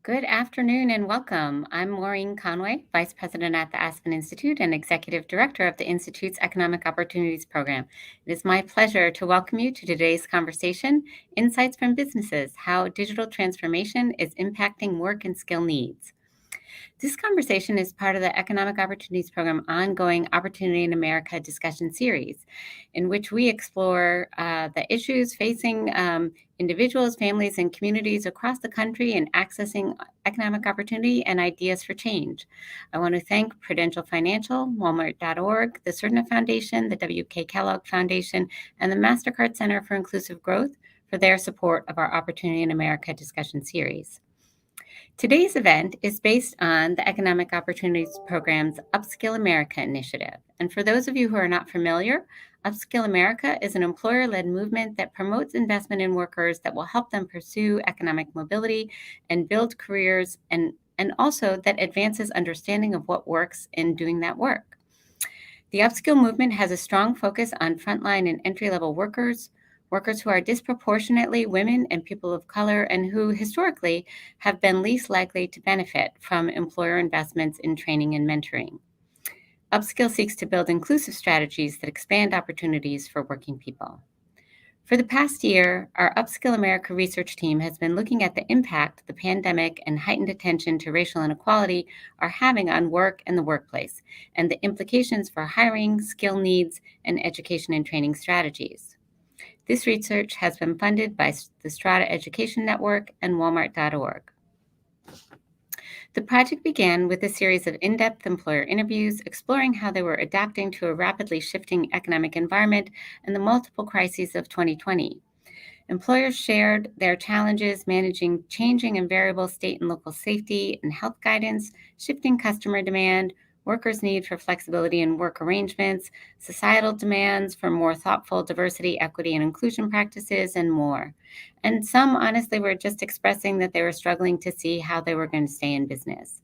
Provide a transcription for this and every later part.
Good afternoon and welcome. I'm Maureen Conway, Vice President at the Aspen Institute and Executive Director of the Institute's Economic Opportunities Program. It is my pleasure to welcome you to today's conversation, Insights from Businesses, How Digital Transformation is Impacting Work and Skill Needs. This conversation is part of the Economic Opportunities Program ongoing Opportunity in America discussion series, in which we explore the issues facing individuals, families, and communities across the country in accessing economic opportunity and ideas for change. I want to thank Prudential Financial, Walmart.org, the Cerna Foundation, the W.K. Kellogg Foundation, and the MasterCard Center for Inclusive Growth for their support of our Opportunity in America discussion series. Today's event is based on the Economic Opportunities Program's UpSkill America initiative. And for those of you who are not familiar, UpSkill America is an employer-led movement that promotes investment in workers that will help them pursue economic mobility and build careers, and also that advances understanding of what works in doing that work. The UpSkill movement has a strong focus on frontline and entry-level workers who are disproportionately women and people of color, and who historically have been least likely to benefit from employer investments in training and mentoring. UpSkill seeks to build inclusive strategies that expand opportunities for working people. For the past year, our UpSkill America research team has been looking at the impact the pandemic and heightened attention to racial inequality are having on work and the workplace, and the implications for hiring, skill needs, and education and training strategies. This research has been funded by the Strada Education Network and Walmart.org. The project began with a series of in-depth employer interviews exploring how they were adapting to a rapidly shifting economic environment and the multiple crises of 2020. Employers shared their challenges managing changing and variable state and local safety and health guidance, shifting customer demand, workers' need for flexibility in work arrangements, societal demands for more thoughtful diversity, equity, and inclusion practices, and more. And some honestly were just expressing that they were struggling to see how they were going to stay in business.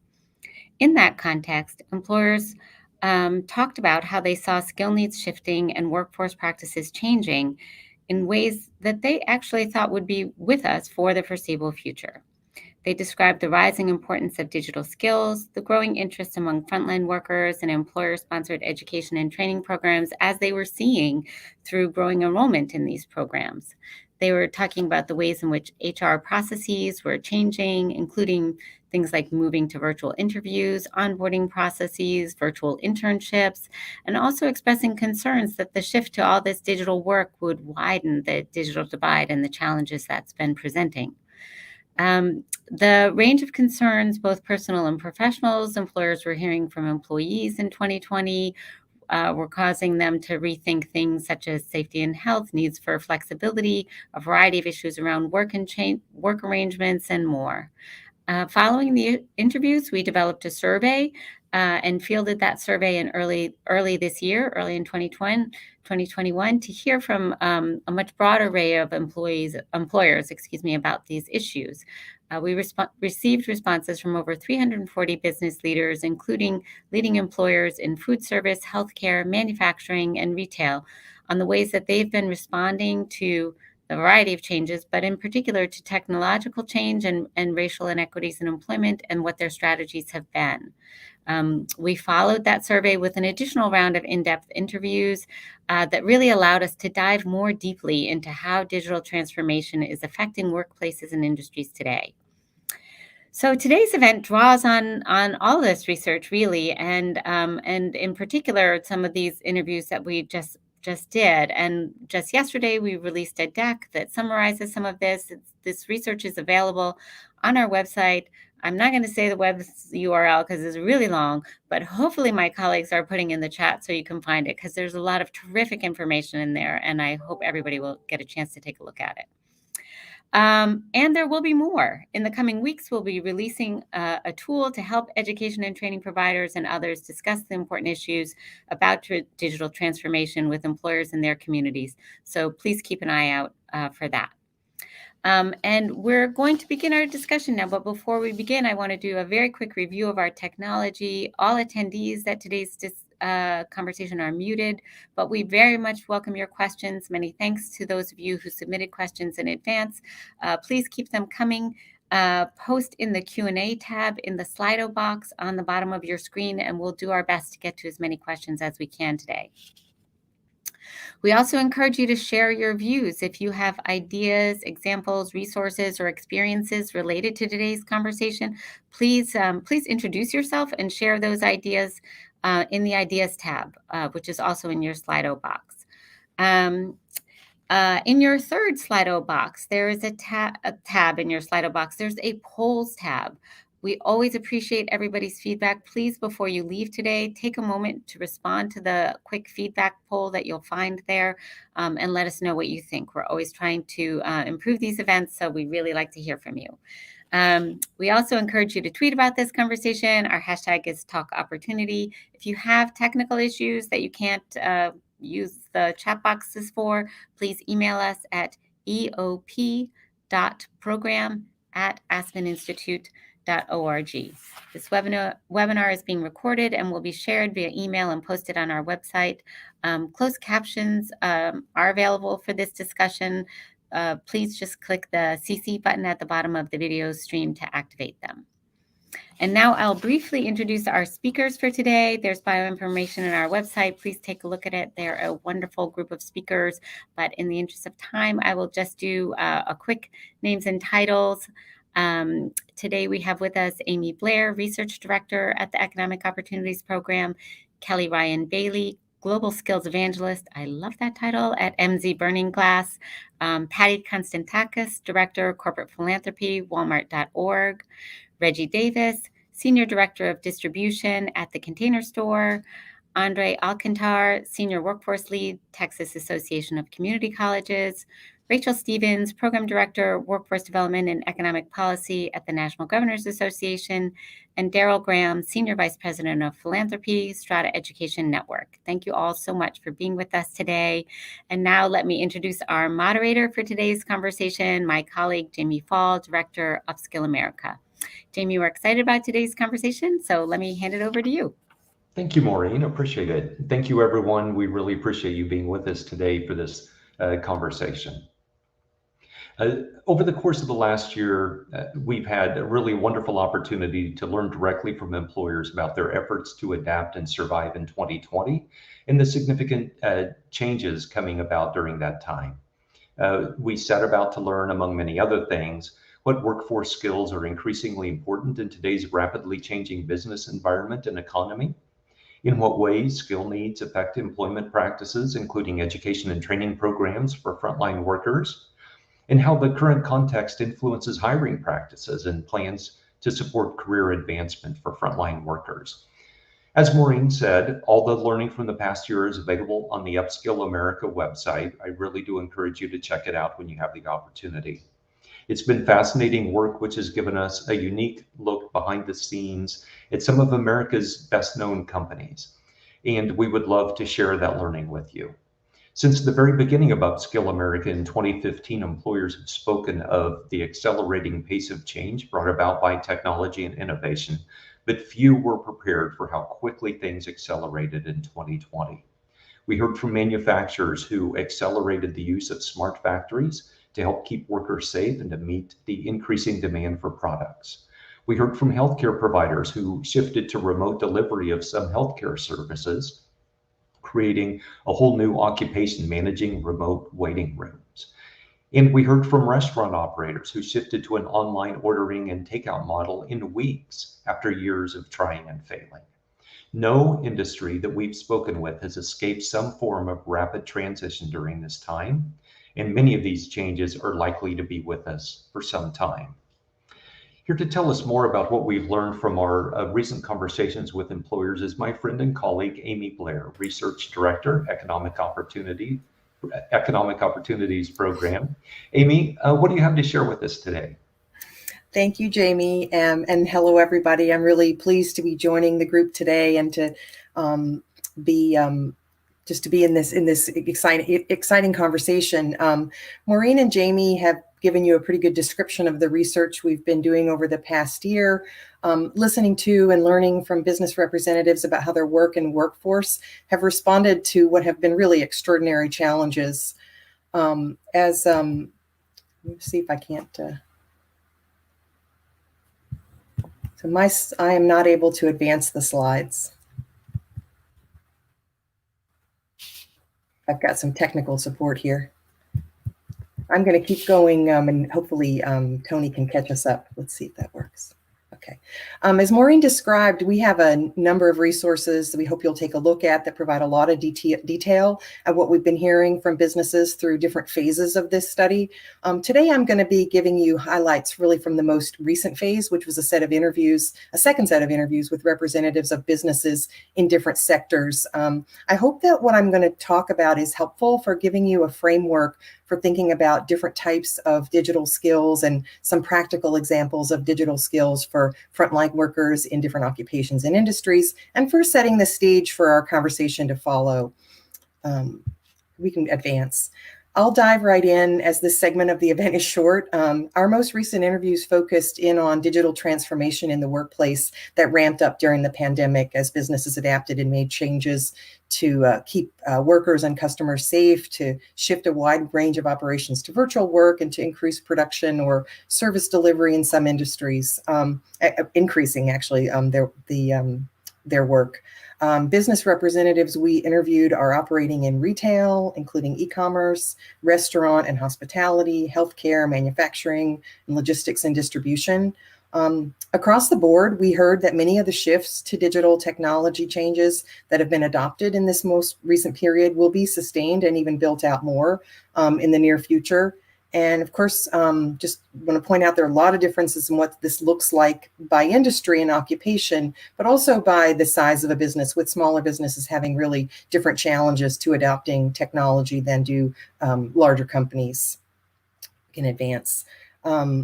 In that context, employers talked about how they saw skill needs shifting and workforce practices changing in ways that they actually thought would be with us for the foreseeable future. They described the rising importance of digital skills, the growing interest among frontline workers, and employer-sponsored education and training programs as they were seeing through growing enrollment in these programs. They were talking about the ways in which HR processes were changing, including things like moving to virtual interviews, onboarding processes, virtual internships, and also expressing concerns that the shift to all this digital work would widen the digital divide and the challenges that's been presenting. The range of concerns, both personal and professionals, employers were hearing from employees in 2020 were causing them to rethink things such as safety and health, needs for flexibility, a variety of issues around work arrangements, and more. Following the interviews, we developed a survey and fielded that survey in early this year, early in 2021, to hear from a much broader array of employers, about these issues. We received responses from over 340 business leaders, including leading employers in food service, healthcare, manufacturing, and retail, on the ways that they've been responding to the variety of changes, but in particular to technological change and racial inequities in employment and what their strategies have been. We followed that survey with an additional round of in-depth interviews that really allowed us to dive more deeply into how digital transformation is affecting workplaces and industries today. So today's event draws on all this research, really, and in particular some of these interviews that we just did. And just yesterday, we released a deck that summarizes some of this. This research is available on our website. I'm not going to say the web URL because it's really long, but hopefully my colleagues are putting in the chat so you can find it, because there's a lot of terrific information in there, and I hope everybody will get a chance to take a look at it. And there will be more. In the coming weeks, we'll be releasing a tool to help education and training providers and others discuss the important issues about digital transformation with employers in their communities. So please keep an eye out for that. And we're going to begin our discussion now, but before we begin, I want to do a very quick review of our technology. All attendees at today's conversation are muted, but we very much welcome your questions. Many thanks to those of you who submitted questions in advance. Please keep them coming. post in the Q&A tab in the Slido box on the bottom of your screen, and we'll do our best to get to as many questions as we can today. We also encourage you to share your views. If you have ideas, examples, resources, or experiences related to today's conversation, please introduce yourself and share those ideas in the Ideas tab, which is also in your Slido box. In your third Slido box, there is a tab in your Slido box. There's a polls tab. We always appreciate everybody's feedback. Please, before you leave today, take a moment to respond to the quick feedback poll that you'll find there, and let us know what you think. We're always trying to improve these events, so we really like to hear from you. We also encourage you to tweet about this conversation. Our hashtag is @TalkOpportunity. If you have technical issues that you can't use the chat boxes for, please email us at eop.program@aspeninstitute.org. This webinar is being recorded and will be shared via email and posted on our website. Closed captions are available for this discussion. Please just click the CC button at the bottom of the video stream to activate them. And now I'll briefly introduce our speakers for today. There's bioinformation on our website. Please take a look at it. They're a wonderful group of speakers, but in the interest of time, I will just do a quick names and titles. Today we have with us Amy Blair, Research Director at the Economic Opportunities Program, Kelly Ryan Bailey, Global Skills Evangelist, I love that title, at Emsi Burning Glass, Patti Constantakis, Director, Corporate Philanthropy, Walmart.org, Reggie Davis, Senior Director of Distribution at The Container Store, Andre Alcantar, Senior Workforce Lead, Texas Association of Community Colleges, Rachael Stevens, Program Director, Workforce Development and Economic Policy at the National Governors Association, and Daryl Graham, Senior Vice President of Philanthropy, Strada Education Network. Thank you all so much for being with us today. And now let me introduce our moderator for today's conversation, my colleague, Jaime Fall, Director, UpSkill America. Jaime, we're excited about today's conversation, so let me hand it over to you. Thank you, Maureen. Appreciate it. Thank you, everyone. We really appreciate you being with us today for this conversation. Over the course of the last year, we've had a really wonderful opportunity to learn directly from employers about their efforts to adapt and survive in 2020 and the significant changes coming about during that time. We set about to learn, among many other things, what workforce skills are increasingly important in today's rapidly changing business environment and economy, in what ways skill needs affect employment practices, including education and training programs for frontline workers, and how the current context influences hiring practices and plans to support career advancement for frontline workers. As Maureen said, all the learning from the past year is available on the UpSkill America website. I really do encourage you to check it out when you have the opportunity. It's been fascinating work which has given us a unique look behind the scenes at some of America's best known companies, and we would love to share that learning with you. Since the very beginning of UpSkill America in 2015, employers have spoken of the accelerating pace of change brought about by technology and innovation, but few were prepared for how quickly things accelerated in 2020. We heard from manufacturers who accelerated the use of smart factories to help keep workers safe and to meet the increasing demand for products. We heard from healthcare providers who shifted to remote delivery of some healthcare services, creating a whole new occupation managing remote waiting rooms. And we heard from restaurant operators who shifted to an online ordering and takeout model in weeks after years of trying and failing. No industry that we've spoken with has escaped some form of rapid transition during this time, and many of these changes are likely to be with us for some time. Here to tell us more about what we've learned from our recent conversations with employers is my friend and colleague, Amy Blair, Research Director, Economic Opportunities Program. Amy, what do you have to share with us today? Thank you, Jaime, and hello, everybody. I'm really pleased to be joining the group today and to be in this exciting conversation. Maureen and Jaime have given you a pretty good description of the research we've been doing over the past year, listening to and learning from business representatives about how their work and workforce have responded to what have been really extraordinary challenges. Let me see if I can't. So I am not able to advance the slides. I've got some technical support here. I'm going to keep going, and hopefully Tony can catch us up. Let's see if that works. Okay. As Maureen described, we have a number of resources that we hope you'll take a look at that provide a lot of detail of what we've been hearing from businesses through different phases of this study. Today, I'm going to be giving you highlights really from the most recent phase, which was a second set of interviews with representatives of businesses in different sectors. I hope that what I'm going to talk about is helpful for giving you a framework for thinking about different types of digital skills and some practical examples of digital skills for frontline workers in different occupations and industries, and for setting the stage for our conversation to follow. We can advance. I'll dive right in as this segment of the event is short. Our most recent interviews focused in on digital transformation in the workplace that ramped up during the pandemic as businesses adapted and made changes to keep workers and customers safe, to shift a wide range of operations to virtual work, and to increase production or service delivery in some industries, increasing actually their work. Business representatives we interviewed are operating in retail, including e-commerce, restaurant and hospitality, healthcare, manufacturing, and logistics and distribution. Across the board, we heard that many of the shifts to digital technology changes that have been adopted in this most recent period will be sustained and even built out more in the near future. And of course, just want to point out there are a lot of differences in what this looks like by industry and occupation, but also by the size of a business, with smaller businesses having really different challenges to adopting technology than do larger companies in advance.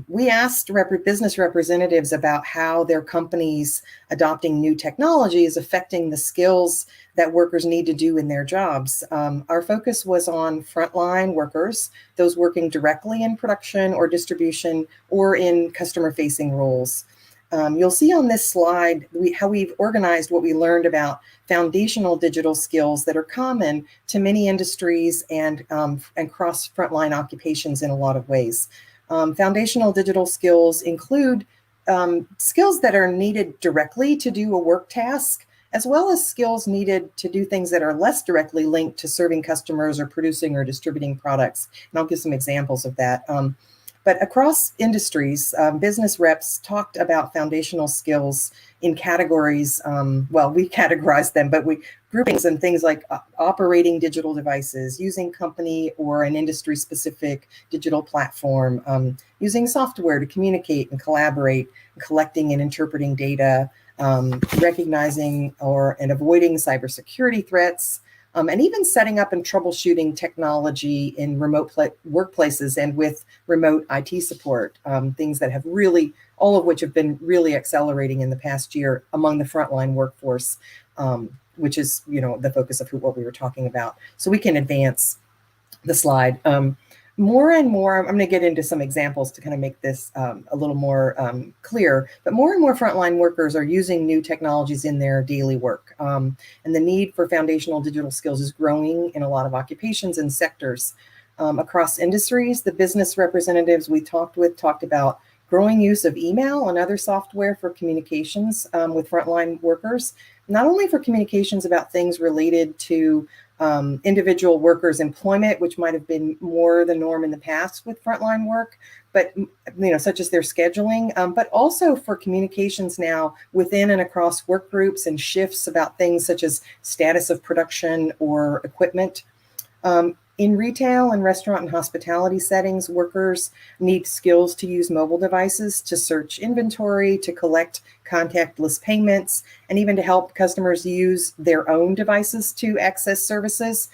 We asked business representatives about how their companies adopting new technology is affecting the skills that workers need to do in their jobs. Our focus was on frontline workers, those working directly in production or distribution or in customer-facing roles. You'll see on this slide how we've organized what we learned about foundational digital skills that are common to many industries and cross frontline occupations in a lot of ways. Foundational digital skills include skills that are needed directly to do a work task, as well as skills needed to do things that are less directly linked to serving customers or producing or distributing products. And I'll give some examples of that. But across industries, business reps talked about foundational skills in categories. Well, we categorized them, but we groupings and things like operating digital devices, using company or an industry-specific digital platform, using software to communicate and collaborate, collecting and interpreting data, recognizing and avoiding cybersecurity threats, and even setting up and troubleshooting technology in remote workplaces and with remote IT support, things that have really, all of which have been really accelerating in the past year among the frontline workforce, which is, the focus of what we were talking about. So we can advance the slide. More and more, I'm going to get into some examples to kind of make this a little more clear, but more and more frontline workers are using new technologies in their daily work. And the need for foundational digital skills is growing in a lot of occupations and sectors. Across industries, the business representatives we talked about growing use of email and other software for communications with frontline workers, not only for communications about things related to individual workers' employment, which might have been more the norm in the past with frontline work, but such as their scheduling, but also for communications now within and across work groups and shifts about things such as status of production or equipment. In retail and restaurant and hospitality settings, workers need skills to use mobile devices to search inventory, to collect contactless payments, and even to help customers use their own devices to access services,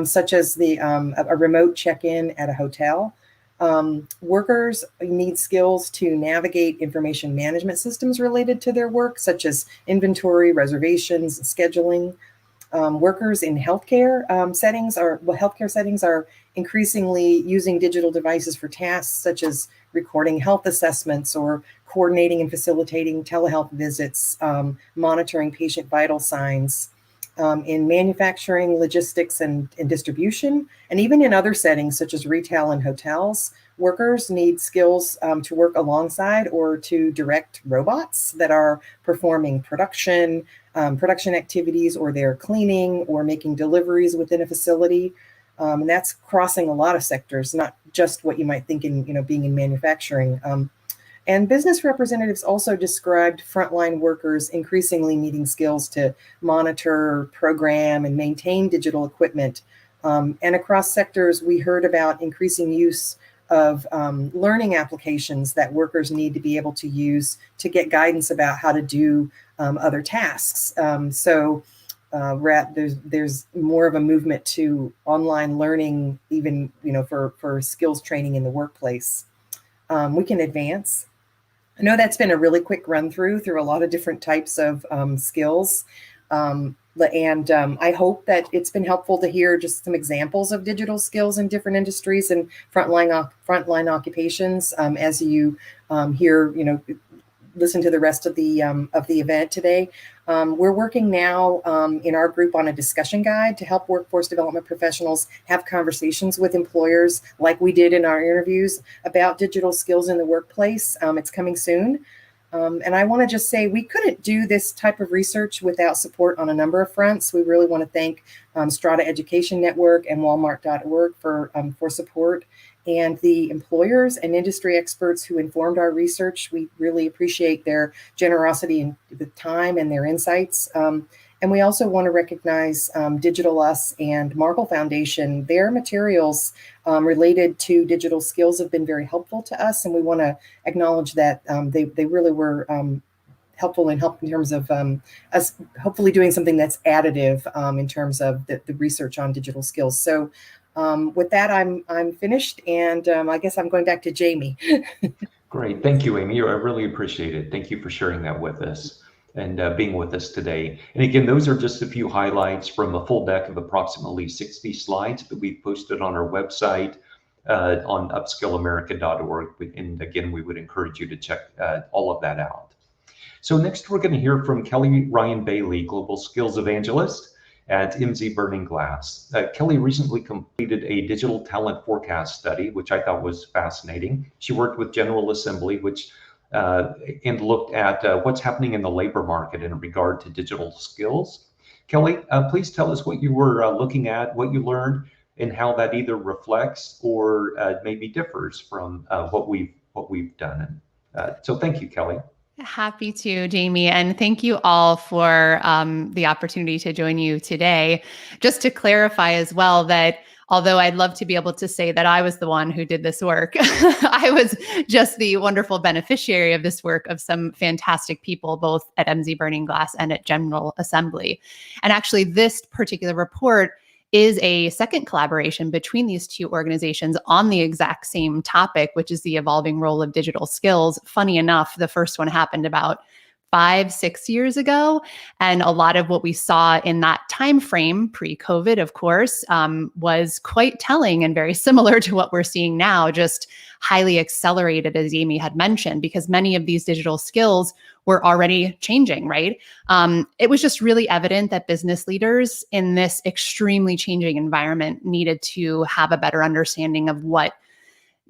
such as a remote check-in at a hotel. Workers need skills to navigate information management systems related to their work, such as inventory, reservations, scheduling. Workers in healthcare settings are increasingly using digital devices for tasks such as recording health assessments or coordinating and facilitating telehealth visits, monitoring patient vital signs. In manufacturing, logistics, and distribution, and even in other settings such as retail and hotels, workers need skills to work alongside or to direct robots that are performing production activities, or they're cleaning or making deliveries within a facility. And that's crossing a lot of sectors, not just what you might think in, being in manufacturing. And business representatives also described frontline workers increasingly needing skills to monitor, program, and maintain digital equipment. And across sectors, we heard about increasing use of learning applications that workers need to be able to use to get guidance about how to do other tasks. So there's more of a movement to online learning, even for skills training in the workplace. We can advance. I know that's been a really quick run through a lot of different types of skills. And I hope that it's been helpful to hear just some examples of digital skills in different industries and frontline occupations as you listen to the rest of the event today. We're working now in our group on a discussion guide to help workforce development professionals have conversations with employers like we did in our interviews about digital skills in the workplace. It's coming soon. And I want to just say we couldn't do this type of research without support on a number of fronts. We really want to thank Strada Education Network and Walmart.org for support, and the employers and industry experts who informed our research. We really appreciate their generosity and the time and their insights. And we also want to recognize Digital Us and Markle Foundation. Their materials related to digital skills have been very helpful to us, and we want to acknowledge that they really were helpful in terms of us hopefully doing something that's additive in terms of the research on digital skills. So with that, I'm finished, and I guess I'm going back to Jaime. Great, thank you, Amy. I really appreciate it. Thank you for sharing that with us and being with us today. And again, those are just a few highlights from a full deck of approximately 60 slides that we've posted on our website on UpSkillAmerica.org. And again, we would encourage you to check all of that out. So next, we're going to hear from Kelly Ryan Bailey, Global Skills Evangelist at Emsi Burning Glass. Kelly recently completed a digital talent forecast study, which I thought was fascinating. She worked with General Assembly, and looked at what's happening in the labor market in regard to digital skills. Kelly, please tell us what you were looking at, what you learned, and how that either reflects or maybe differs from what we've done. So thank you, Kelly. Happy to, Jaime, and thank you all for the opportunity to join you today. Just to clarify as well that although I'd love to be able to say that I was the one who did this work, I was just the wonderful beneficiary of this work of some fantastic people, both at Emsi Burning Glass and at General Assembly. And actually, this particular report is a second collaboration between these two organizations on the exact same topic, which is the evolving role of digital skills. Funny enough, the first one happened about 5-6 years ago. And a lot of what we saw in that time frame, pre-COVID, of course, was quite telling and very similar to what we're seeing now, just highly accelerated, as Amy had mentioned, because many of these digital skills were already changing, right? It was just really evident that business leaders in this extremely changing environment needed to have a better understanding of what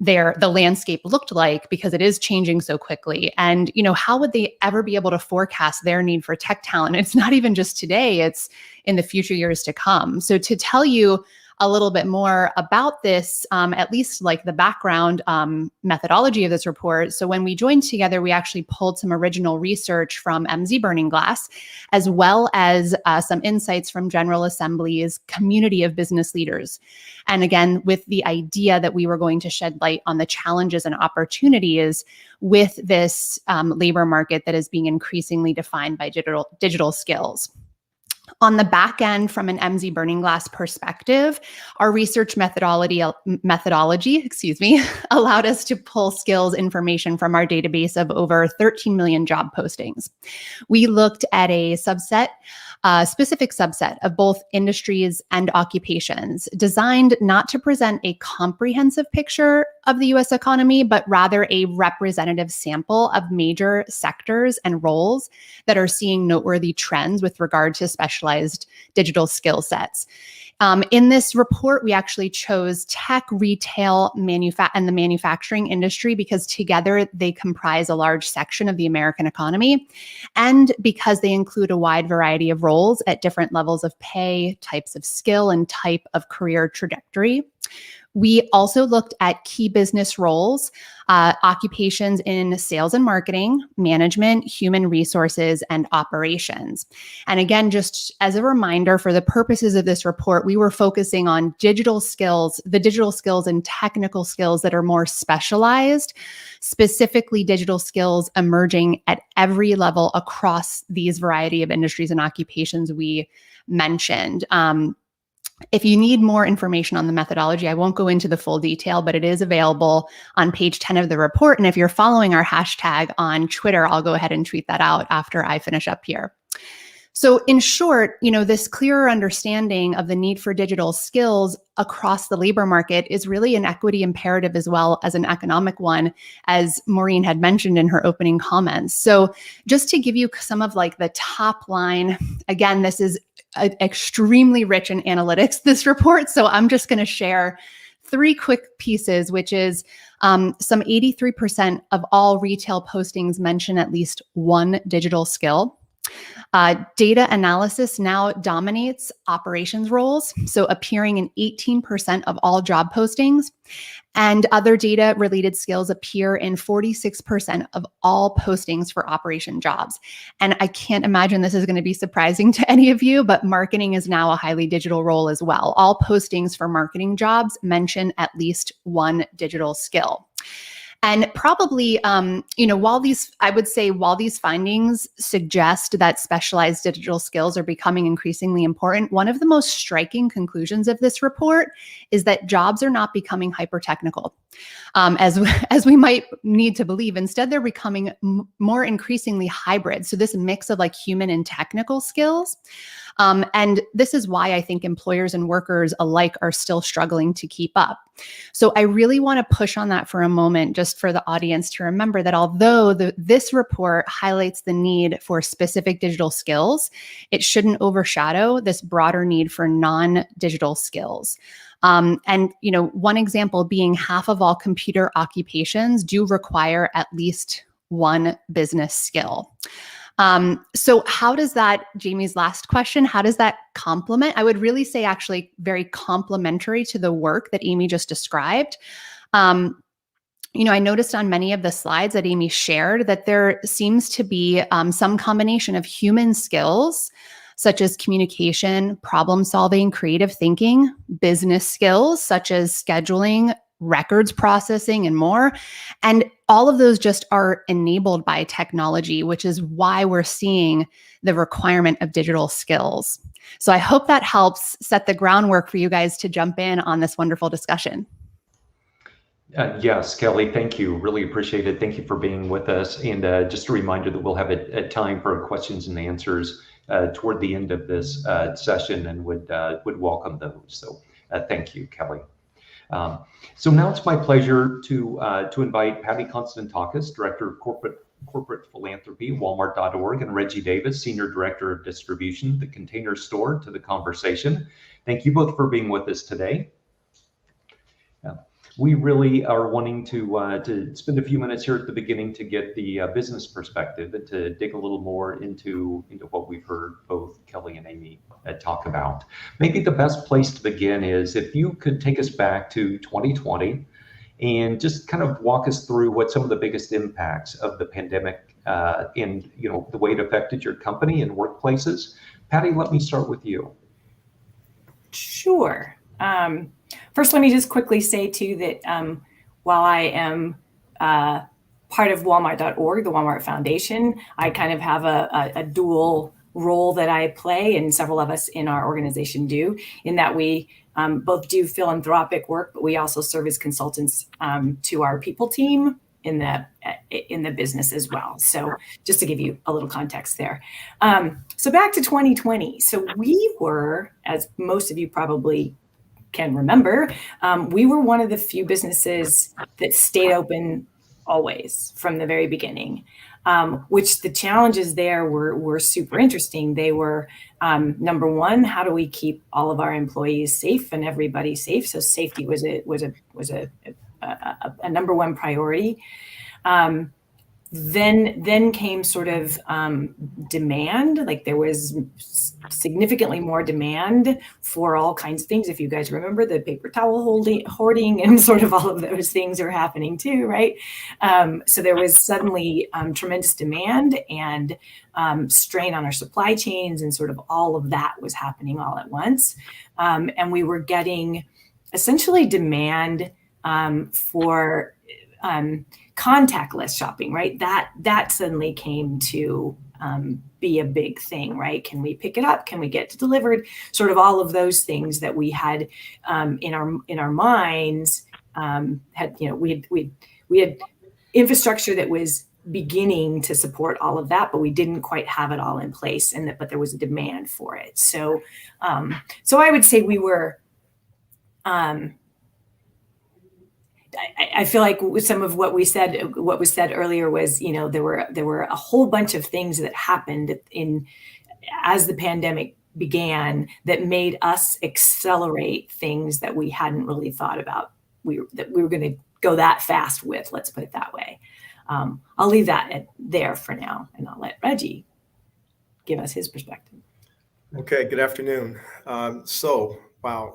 the landscape looked like, because it is changing so quickly. And, how would they ever be able to forecast their need for tech talent? It's not even just today, it's in the future years to come. So to tell you a little bit more about this, at least like the background methodology of this report. So when we joined together, we actually pulled some original research from Emsi Burning Glass, as well as some insights from General Assembly's community of business leaders. And again, with the idea that we were going to shed light on the challenges and opportunities with this labor market that is being increasingly defined by digital skills. On the back end, from an Emsi Burning Glass perspective, our research methodology, allowed us to pull skills information from our database of over 13 million job postings. We looked at a specific subset of both industries and occupations, designed not to present a comprehensive picture of the U.S. economy, but rather a representative sample of major sectors and roles that are seeing noteworthy trends with regard to specialized digital skill sets. In this report, we actually chose tech, retail, and the manufacturing industry because together they comprise a large section of the American economy, and because they include a wide variety of roles at different levels of pay, types of skill, and type of career trajectory. We also looked at key business roles, occupations in sales and marketing, management, human resources, and operations. And again, just as a reminder, for the purposes of this report, we were focusing on digital skills, the digital skills and technical skills that are more specialized, specifically digital skills emerging at every level across these variety of industries and occupations we mentioned. If you need more information on the methodology, I won't go into the full detail, but it is available on page 10 of the report. And if you're following our hashtag on Twitter, I'll go ahead and tweet that out after I finish up here. So in short, this clearer understanding of the need for digital skills across the labor market is really an equity imperative as well as an economic one, as Maureen had mentioned in her opening comments. So just to give you some of the top line, again, this is extremely rich in analytics, this report. So I'm just going to share 3 quick pieces, which is some 83% of all retail postings mention at least one digital skill. Data analysis now dominates operations roles, so appearing in 18% of all job postings, and other data-related skills appear in 46% of all postings for operation jobs. And I can't imagine this is going to be surprising to any of you, but marketing is now a highly digital role as well. All postings for marketing jobs mention at least one digital skill. And probably, while these findings suggest that specialized digital skills are becoming increasingly important, one of the most striking conclusions of this report is that jobs are not becoming hyper-technical, as we might need to believe. Instead, they're becoming more increasingly hybrid. So this mix of human and technical skills. And this is why I think employers and workers alike are still struggling to keep up. So I really want to push on that for a moment, just for the audience to remember that although this report highlights the need for specific digital skills, it shouldn't overshadow this broader need for non-digital skills. And one example being half of all computer occupations do require at least one business skill. So how does that, Jamie's last question, how does that complement? I would really say actually very complementary to the work that Amy just described. I noticed on many of the slides that Amy shared that there seems to be some combination of human skills, such as communication, problem solving, creative thinking, business skills, such as scheduling, records processing, and more. And all of those just are enabled by technology, which is why we're seeing the requirement of digital skills. So I hope that helps set the groundwork for you guys to jump in on this wonderful discussion. Yes, Kelly, thank you. Really appreciate it. Thank you for being with us. And just a reminder that we'll have a time for questions and answers toward the end of this session, and would welcome those. So thank you, Kelly. So now it's my pleasure to invite Patti Constantakis, Director of Corporate Philanthropy, Walmart.org, and Reggie Davis, Senior Director of Distribution, The Container Store, to the conversation. Thank you both for being with us today. We really are wanting to spend a few minutes here at the beginning to get the business perspective and to dig a little more into what we've heard both Kelly and Amy talk about. Maybe the best place to begin is if you could take us back to 2020 and just kind of walk us through what some of the biggest impacts of the pandemic and the way it affected your company and workplaces. Patti, let me start with you. Sure. First, let me just quickly say, too, that while I am part of Walmart.org, the Walmart Foundation, I kind of have a dual role that I play, and several of us in our organization do, in that we both do philanthropic work, but we also serve as consultants to our people team in the business as well. So just to give you a little context there. So back to 2020. So we were, as most of you probably can remember, we were one of the few businesses that stayed open always from the very beginning. Which the challenges there were super interesting. They were, number one, how do we keep all of our employees safe and everybody safe? So safety was a number one priority. Then came sort of demand. Like there was significantly more demand for all kinds of things. If you guys remember, the paper towel hoarding and sort of all of those things are happening too, right? So there was suddenly tremendous demand and strain on our supply chains, and sort of all of that was happening all at once. And we were getting essentially demand for contactless shopping, right? That suddenly came to be a big thing, right? Can we pick it up? Can we get it delivered? Sort of all of those things that we had in our minds had, we had infrastructure that was beginning to support all of that, but we didn't quite have it all in place, but there was a demand for it. So I would say we were. I feel like some of what was said earlier was, there were a whole bunch of things that happened as the pandemic began that made us accelerate things that we hadn't really thought about. That we were going to go that fast with. Let's put it that way. I'll leave that there for now, and I'll let Reggie give us his perspective. Okay. Good afternoon. Wow,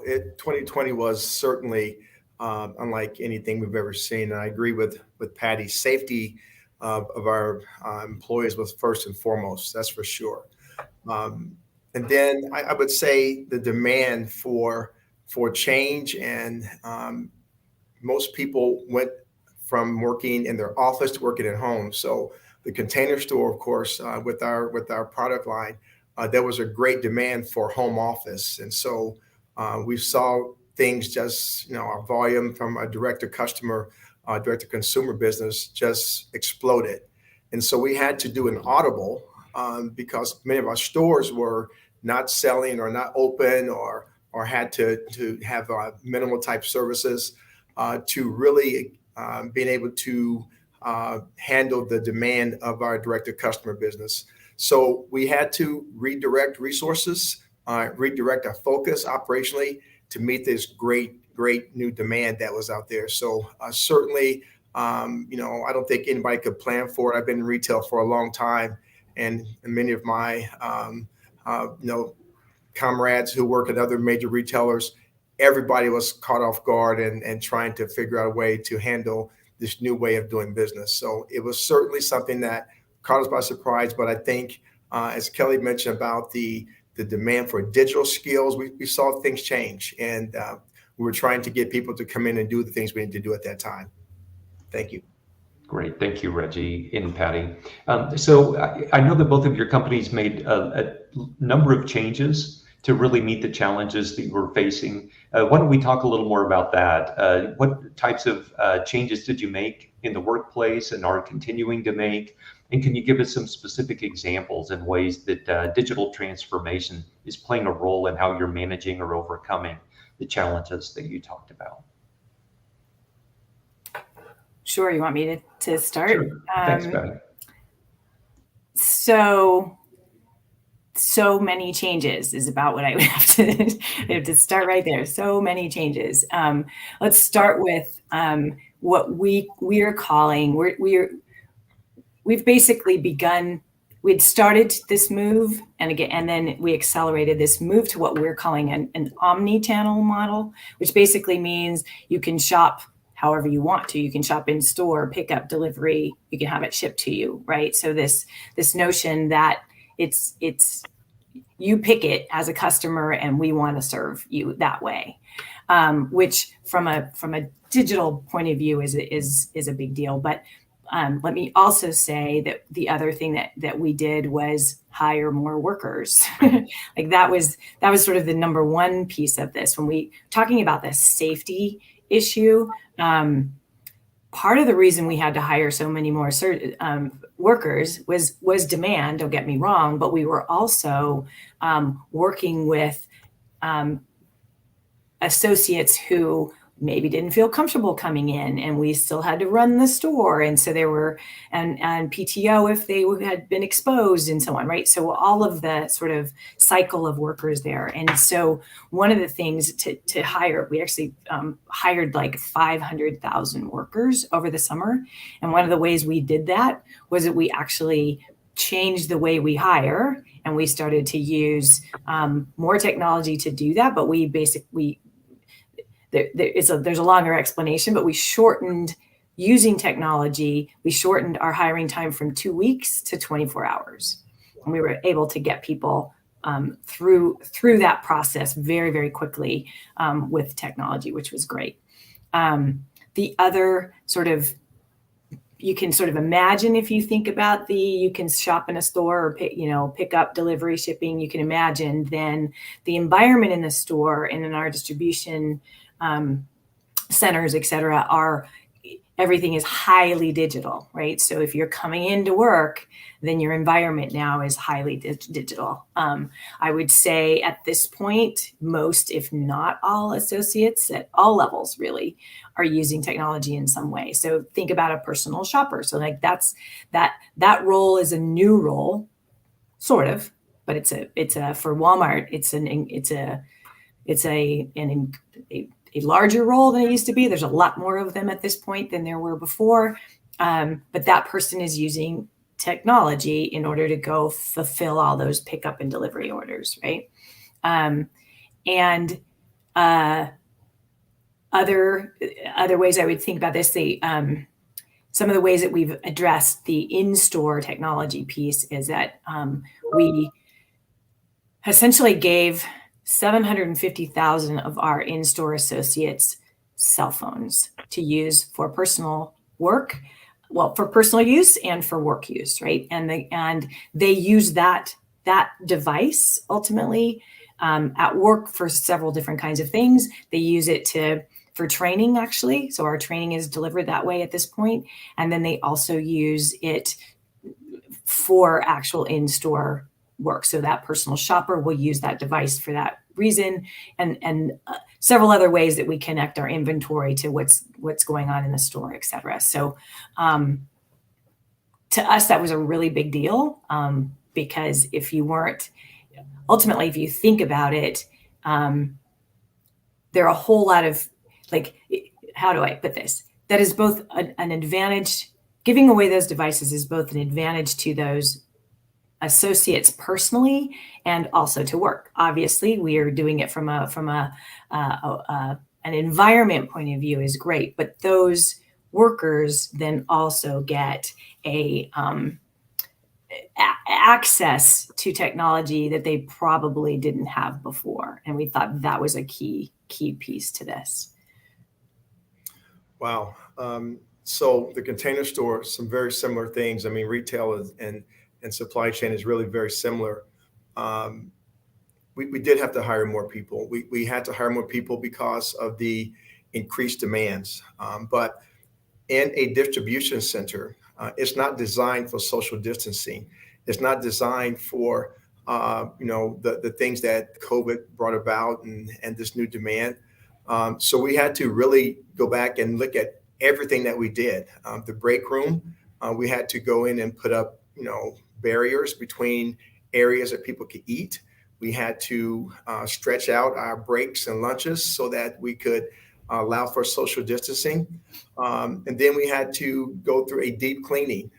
2020 was certainly unlike anything we've ever seen. And I agree with Patti. Safety of our employees was first and foremost, that's for sure. And then I would say the demand for change, and most people went from working in their office to working at home. So the Container Store, of course, with our product line, there was a great demand for home office. And so we saw things just, our volume from a direct to customer, direct to consumer business just exploded. And so we had to do an audible because many of our stores were not selling or not open or had to have minimal type services to really being able to handle the demand of our direct to customer business. So we had to redirect resources, redirect our focus operationally to meet this great new demand that was out there. So certainly, I don't think anybody could plan for it. I've been in retail for a long time, and many of my, comrades who work at other major retailers, everybody was caught off guard and trying to figure out a way to handle this new way of doing business. So it was certainly something that caught us by surprise. But I think, as Kelly mentioned about the demand for digital skills, we saw things change, and we were trying to get people to come in and do the things we need to do at that time. Thank you. Great. Thank you, Reggie and Patti. So I know that both of your companies made a number of changes to really meet the challenges that you were facing. Why don't we talk a little more about that? What types of changes did you make in the workplace and are continuing to make? And can you give us some specific examples and ways that digital transformation is playing a role in how you're managing or overcoming the challenges that you talked about? Sure. You want me to start? Sure. Thanks, Patti. So many changes is about what I would have to start right there. So many changes. Let's start with what we're calling, we've basically begun, we'd started this move and then we accelerated this move to what we're calling an omni-channel model, which basically means you can shop however you want to. You can shop in store, pick up, delivery, you can have it shipped to you, right? So this notion that it's you pick it as a customer and we want to serve you that way, which from a digital point of view is a big deal. But let me also say that the other thing that we did was hire more workers. Like that was sort of the number one piece of this. When we talking about the safety issue, part of the reason we had to hire so many more workers was demand, don't get me wrong, but we were also working with associates who maybe didn't feel comfortable coming in, and we still had to run the store. And so there were, and PTO if they had been exposed and so on, right? So all of the sort of cycle of workers there. And so one of the things to hire, we actually hired like 500,000 workers over the summer. And one of the ways we did that was that we actually changed the way we hire, and we started to use more technology to do that. But we basically, there's a longer explanation, but we shortened, using technology, we shortened our hiring time from 2 weeks to 24 hours. And we were able to get people through that process very, very quickly with technology, which was great. The other sort of, you can sort of imagine, if you think about you can shop in a store or pick up, delivery, shipping, you can imagine then the environment in the store and in our distribution centers, et cetera, everything is highly digital, right? So if you're coming into work, then your environment now is highly digital. I would say at this point, most, if not all, associates at all levels really are using technology in some way. So think about a personal shopper. So like that role is a new role, sort of, but it's a for Walmart, it's a larger role than it used to be. There's a lot more of them at this point than there were before. But that person is using technology in order to go fulfill all those pickup and delivery orders, right? Other ways I would think about this, some of the ways that we've addressed the in-store technology piece is that we essentially gave 750,000 of our in-store associates cell phones to use for personal work, for personal use and for work use, right? And they use that device ultimately at work for several different kinds of things. They use it for training, actually. So our training is delivered that way at this point. And then they also use it for actual in-store work. So that personal shopper will use that device for that reason, and several other ways that we connect our inventory to what's going on in the store, et cetera. So to us, that was a really big deal because if you think about it, there are a whole lot of, like, how do I put this? That is both an advantage. Giving away those devices is both an advantage to those associates personally and also to work. Obviously, we are doing it from an environment point of view is great, but those workers then also get access to technology that they probably didn't have before, and we thought that was a key piece to this. Wow. So the Container Store, some very similar things. I mean, retail and supply chain is really very similar. We did have to hire more people. We had to hire more people because of the increased demands. But in a distribution center, it's not designed for social distancing. It's not designed for the things that COVID brought about and this new demand. So we had to really go back and look at everything that we did. The break room, we had to go in and put up barriers between areas that people could eat. We had to stretch out our breaks and lunches so that we could allow for social distancing. And then we had to go through a deep cleaning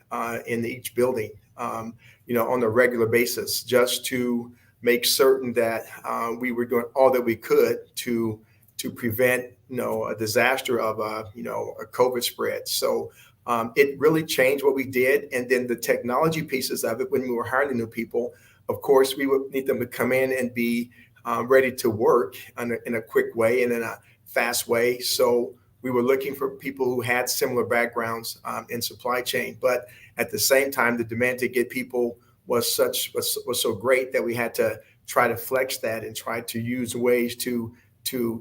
in each building, on a regular basis, just to make certain that we were doing all that we could to prevent, a disaster of a COVID spread. So it really changed what we did. And then the technology pieces of it, when we were hiring the new people, of course, we would need them to come in and be ready to work in a quick way and in a fast way. So we were looking for people who had similar backgrounds in supply chain. But at the same time, the demand to get people was so great that we had to try to flex that and try to use ways to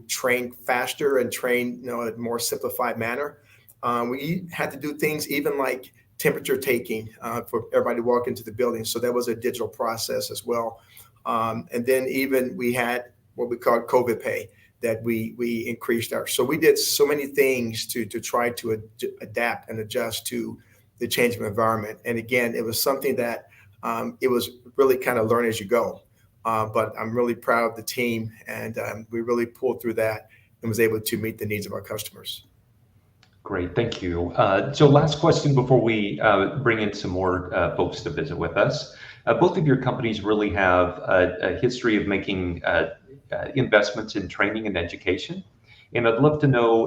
train faster and train in a more simplified manner. We had to do things even like temperature taking for everybody to walk into the building. So that was a digital process as well. And then even we had what we called COVID pay, that we increased so we did so many things to try to adapt and adjust to the changing environment. And again, it was something that it was really kind of learn as you go. But I'm really proud of the team, and we really pulled through that and was able to meet the needs of our customers. Great, thank you. So last question before we bring in some more folks to visit with us. Both of your companies really have a history of making investments in training and education. And I'd love to know,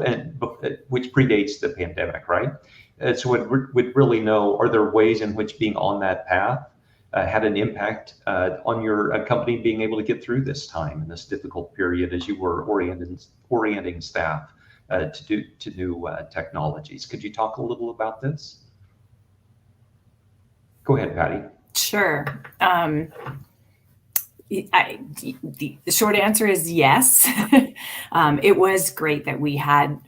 which predates the pandemic, right? So we'd really know, are there ways in which being on that path had an impact on your company being able to get through this time and this difficult period as you were orienting staff to new technologies? Could you talk a little about this? Go ahead, Patti. Sure. The short answer is yes. It was great that we had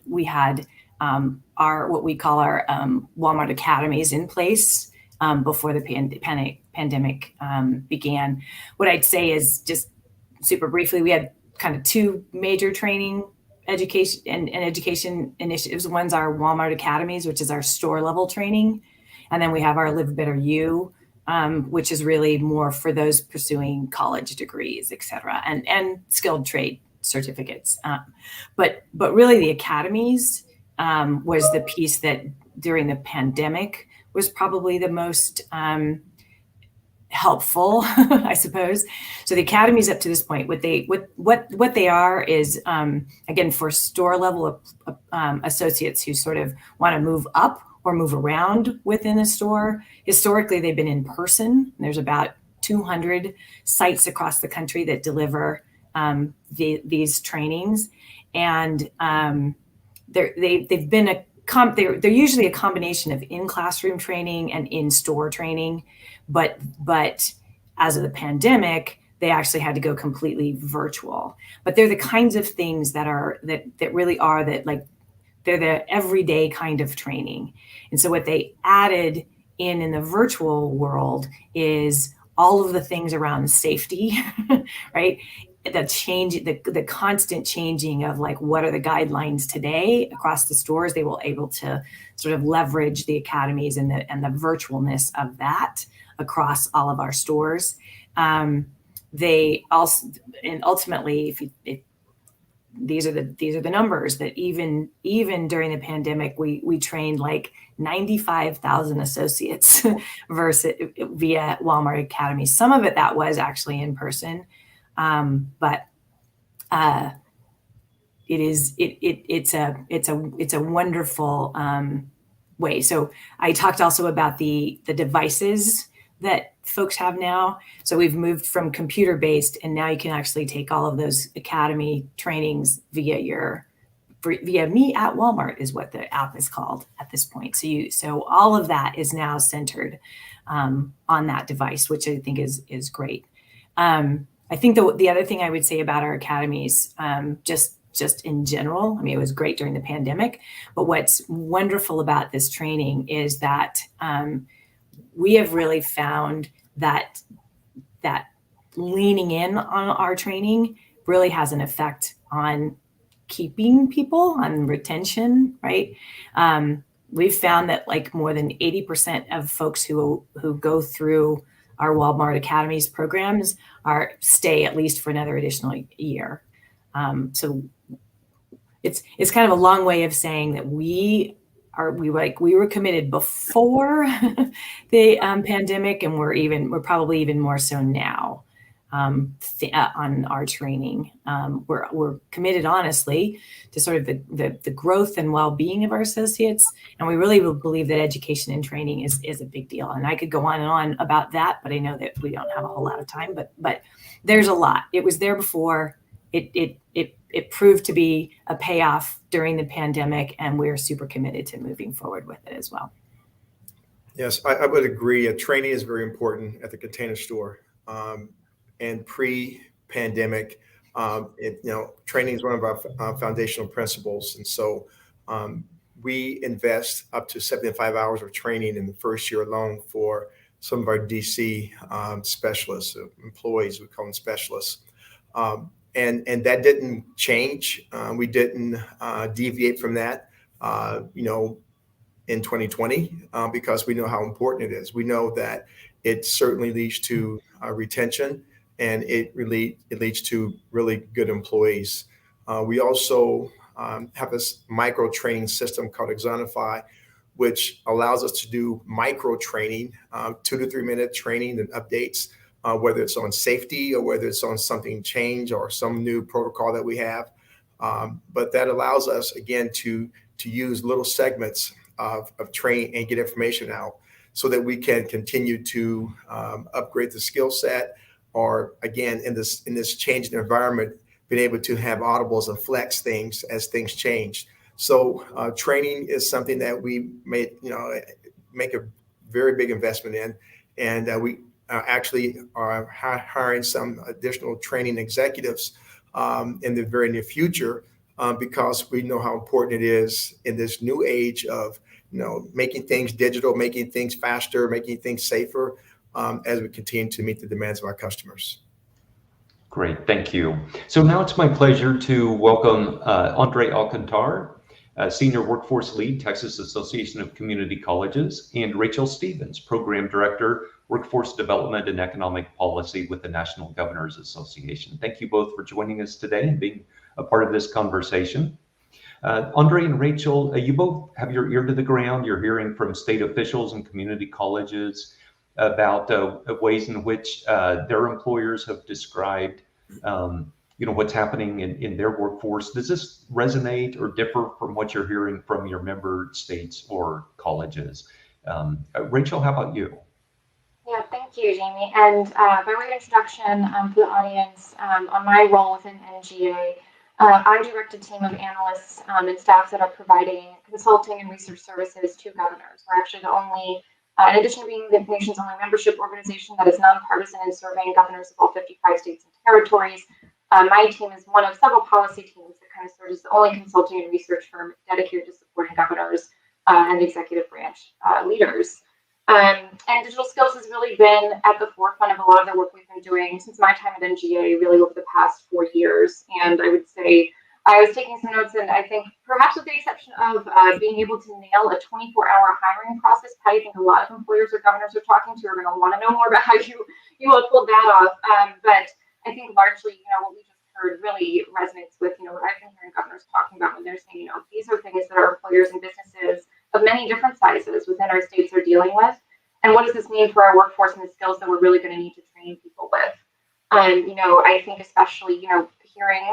our what we call our Walmart academies in place before the pandemic began. What I'd say is, just super briefly, we had kind of two major training education and education initiatives. One's our Walmart academies, which is our store level training, and then we have our Live Better You, which is really more for those pursuing college degrees, et cetera, and skilled trade certificates. But really the academies was the piece that during the pandemic was probably the most helpful, I suppose. So the academies up to this point, what they are is, again, for store level associates who sort of want to move up or move around within a store. Historically, they've been in person. There's about 200 sites across the country that deliver these trainings, and they've been they're usually a combination of in-classroom training and in-store training, but as of the pandemic, they actually had to go completely virtual. But they're the kinds of things that really are like, they're the everyday kind of training. And so what they added in the virtual world is all of the things around safety, right? The constant changing of like, what are the guidelines today across the stores? They will able to sort of leverage the academies and the virtualness of that across all of our stores. They also, and ultimately, these are the numbers that even during the pandemic, we trained like 95,000 associates versus via Walmart Academy. Some of that was actually in person, but it's a wonderful way. So I talked also about the devices that folks have now. So we've moved from computer-based, and now you can actually take all of those academy trainings via Me at Walmart is what the app is called at this point. So all of that is now centered on that device, which I think is great. I think the other thing I would say about our academies, just in general, I mean, it was great during the pandemic, but what's wonderful about this training is that we have really found that leaning in on our training really has an effect on keeping people, on retention, right? We've found that like more than 80% of folks who go through our Walmart Academies programs stay at least for another additional year. So it's kind of a long way of saying that we were committed before the pandemic, and we're probably even more so now on our training. We're committed, honestly, to sort of the growth and well-being of our associates, and we really believe that education and training is a big deal. And I could go on and on about that, but I know that we don't have a whole lot of time. But there's a lot. It was there before. It proved to be a payoff during the pandemic, and we're super committed to moving forward with it as well. Yes, I would agree. Training is very important at the Container Store. And pre-pandemic, training is one of our foundational principles. And so we invest up to 75 hours of training in the first year alone for some of our DC specialists, employees, we call them specialists. and that didn't change. We didn't deviate from that, in 2020, because we know how important it is. We know that it certainly leads to retention, and it leads to really good employees. We also have this micro training system called Exonify, which allows us to do micro training, 2 to 3 minute training and updates, whether it's on safety or whether it's on something change or some new protocol that we have. But that allows us, again, to use little segments of training and get information out so that we can continue to upgrade the skill set, or again, in this changing environment, being able to have audibles and flex things as things change. So training is something that we make a very big investment in, and we actually are hiring some additional training executives in the very near future, because we know how important it is in this new age of making things digital, making things faster, making things safer, as we continue to meet the demands of our customers. Great, thank you. So now it's my pleasure to welcome Andre Alcantar, Senior Workforce Lead, Texas Association of Community Colleges, and Rachael Stevens, Program Director, Workforce Development and Economic Policy with the National Governors Association. Thank you both for joining us today and being a part of this conversation. Andre and Rachael, you both have your ear to the ground. You're hearing from state officials and community colleges about ways in which their employers have described what's happening in their workforce. Does this resonate or differ from what you're hearing from your member states or colleges? Rachael, how about you? Yeah, thank you, Jaime. And by way of introduction for the audience, on my role within NGA, I direct a team of analysts and staff that are providing consulting and research services to governors. We're actually the only, in addition to being the nation's only membership organization that is nonpartisan in surveying governors of all 55 states and territories. My team is one of several policy teams that kind of serves as the only consulting and research firm dedicated to supporting governors and the executive branch leaders. And digital skills has really been at the forefront of a lot of the work we've been doing since my time at NGA, really over the past 4 years. And I would say I was taking some notes, and I think perhaps with the exception of being able to nail a 24-hour hiring process, Patti, I think a lot of employers or governors are talking to are going to want to know more about how you all pulled that off. But I think largely, what we just heard really resonates with, what I've been hearing governors talking about when they're saying, these are things that our employers and businesses of many different sizes within our states are dealing with. And what does this mean for our workforce and the skills that we're really going to need to train people with? I think especially, hearing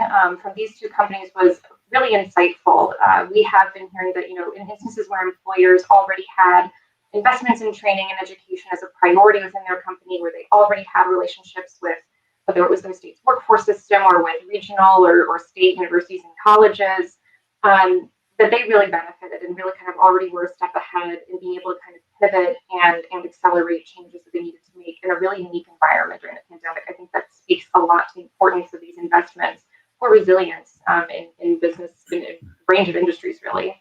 from these two companies was really insightful. We have been hearing that, in instances where employers already had investments in training and education as a priority within their company, where they already had relationships with, whether it was their state's workforce system or with regional or state universities and colleges, that they really benefited and really kind of already were a step ahead in being able to kind of pivot and accelerate changes that they needed to make in a really unique environment during the pandemic. I think that speaks a lot to the importance of these investments for resilience in business, in a range of industries, really.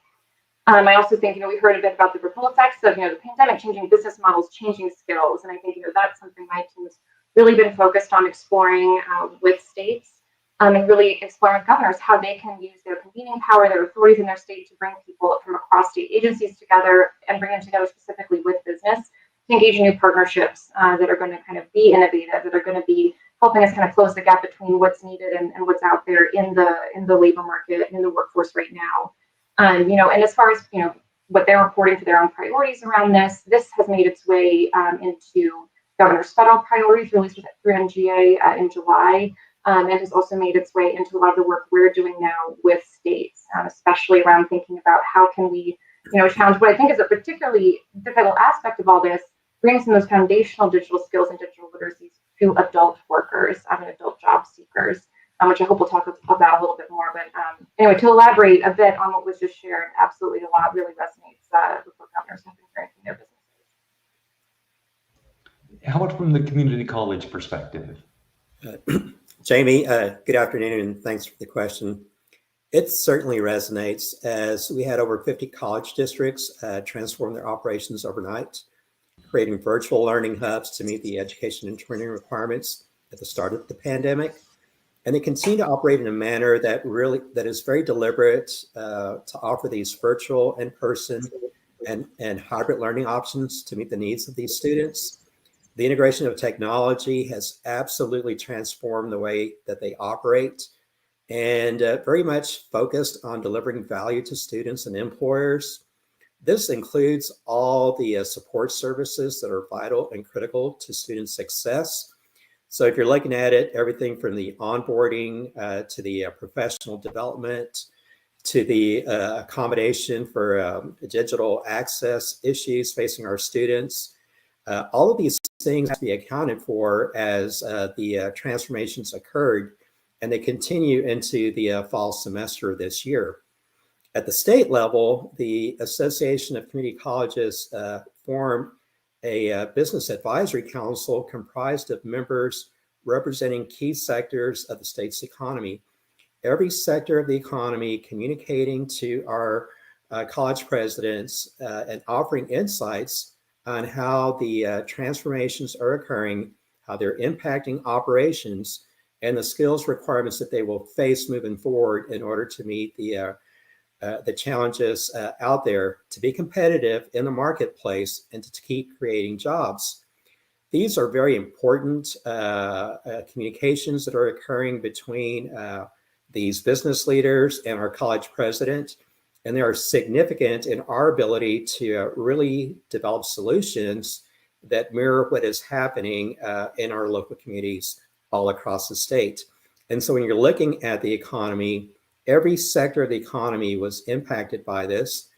I also think, we heard a bit about the ripple effects of, the pandemic changing business models, changing skills. And I think, that's something my team has really been focused on exploring with states. And really exploring with governors how they can use their convening power, their authorities in their state to bring people from across state agencies together and bring them together specifically with business to engage in new partnerships that are going to kind of be innovative, that are going to be helping us kind of close the gap between what's needed and what's out there in the labor market, in the workforce right now. And as far as, what they're reporting for their own priorities around this has made its way into Governor's federal priorities released through NGA in July. And has also made its way into a lot of the work we're doing now with states, especially around thinking about how can we, challenge what I think is a particularly difficult aspect of all this, bring some of those foundational digital skills and digital literacies to adult workers and adult job seekers, which I hope we'll talk about a little bit more. But anyway, to elaborate a bit on what was just shared, absolutely a lot really resonates with what governors have been hearing from their businesses. How about from the community college perspective? Jaime, good afternoon, and thanks for the question. It certainly resonates, as we had over 50 college districts transform their operations overnight, creating virtual learning hubs to meet the education and training requirements at the start of the pandemic. And they continue to operate in a manner that is very deliberate to offer these virtual, in-person, and hybrid learning options to meet the needs of these students. The integration of technology has absolutely transformed the way that they operate, and very much focused on delivering value to students and employers. This includes all the support services that are vital and critical to student success. So if you're looking at it, everything from the onboarding to the professional development, to the accommodation for digital access issues facing our students, all of these things have to be accounted for as the transformations occurred, and they continue into the fall semester this year. At the state level, the Association of Community Colleges formed a business advisory council comprised of members representing key sectors of the state's economy. Every sector of the economy communicating to our college presidents and offering insights on how the transformations are occurring, how they're impacting operations, and the skills requirements that they will face moving forward in order to meet the challenges out there to be competitive in the marketplace and to keep creating jobs. These are very important communications that are occurring between these business leaders and our college president, and they are significant in our ability to really develop solutions that mirror what is happening in our local communities all across the state. And so when you're looking at the economy, every sector of the economy was impacted by this.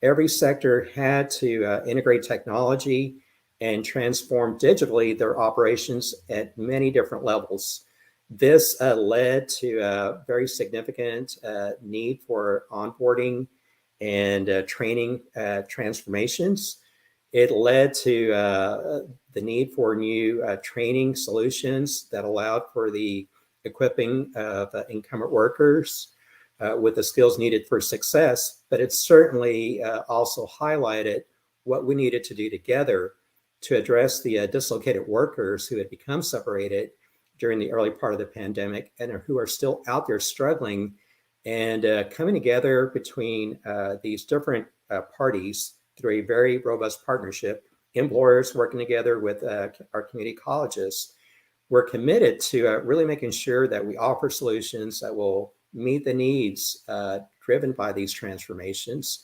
Every sector had to integrate technology and transform digitally their operations at many different levels. This led to a very significant need for onboarding and training transformations. It led to the need for new training solutions that allowed for the equipping of incumbent workers with the skills needed for success, but it certainly also highlighted what we needed to do together to address the dislocated workers who had become separated during the early part of the pandemic and who are still out there struggling, and coming together between these different parties through a very robust partnership, employers working together with our community colleges. We're committed to really making sure that we offer solutions that will meet the needs driven by these transformations,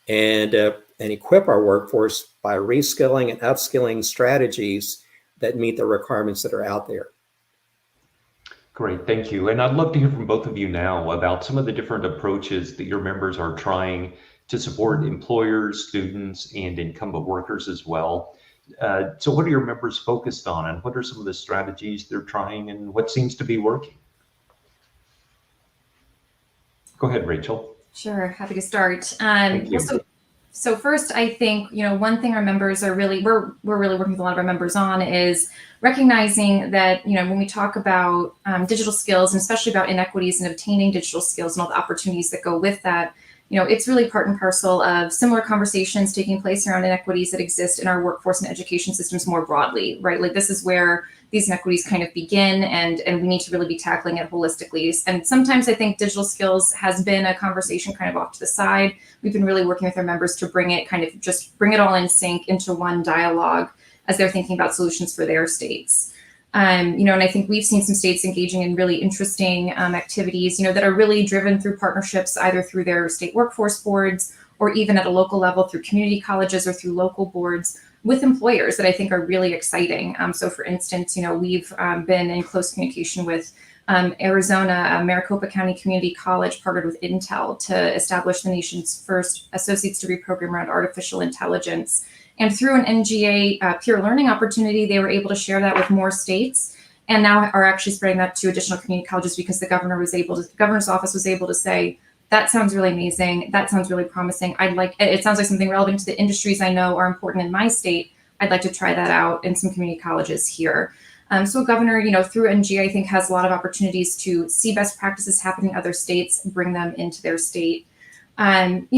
and equip our workforce by reskilling and upskilling strategies that meet the requirements that are out there. Great, thank you. And I'd love to hear from both of you now about some of the different approaches that your members are trying to support employers, students, and incumbent workers as well. So what are your members focused on, and what are some of the strategies they're trying, and what seems to be working? Go ahead, Rachael. Sure, happy to start. Thank you. So first, I think, one thing our members are we're really working with a lot of our members on is recognizing that, when we talk about digital skills, and especially about inequities in obtaining digital skills and all the opportunities that go with that, it's really part and parcel of similar conversations taking place around inequities that exist in our workforce and education systems more broadly, right? Like, this is where these inequities kind of begin, and we need to really be tackling it holistically. And sometimes I think digital skills has been a conversation kind of off to the side. We've been really working with our members to bring it all in sync into one dialogue as they're thinking about solutions for their states. And I think we've seen some states engaging in really interesting activities, that are really driven through partnerships, either through their state workforce boards or even at a local level through community colleges or through local boards with employers that I think are really exciting. So for instance, we've been in close communication with Arizona, Maricopa County Community College partnered with Intel to establish the nation's first associate's degree program around artificial intelligence. And through an NGA peer learning opportunity, they were able to share that with more states, and now are actually spreading that to additional community colleges because the governor's office was able to say, that sounds really amazing. That sounds really promising. It sounds like something relevant to the industries I know are important in my state. I'd like to try that out in some community colleges here. So a governor, through NGA, I think has a lot of opportunities to see best practices happening in other states, bring them into their state. And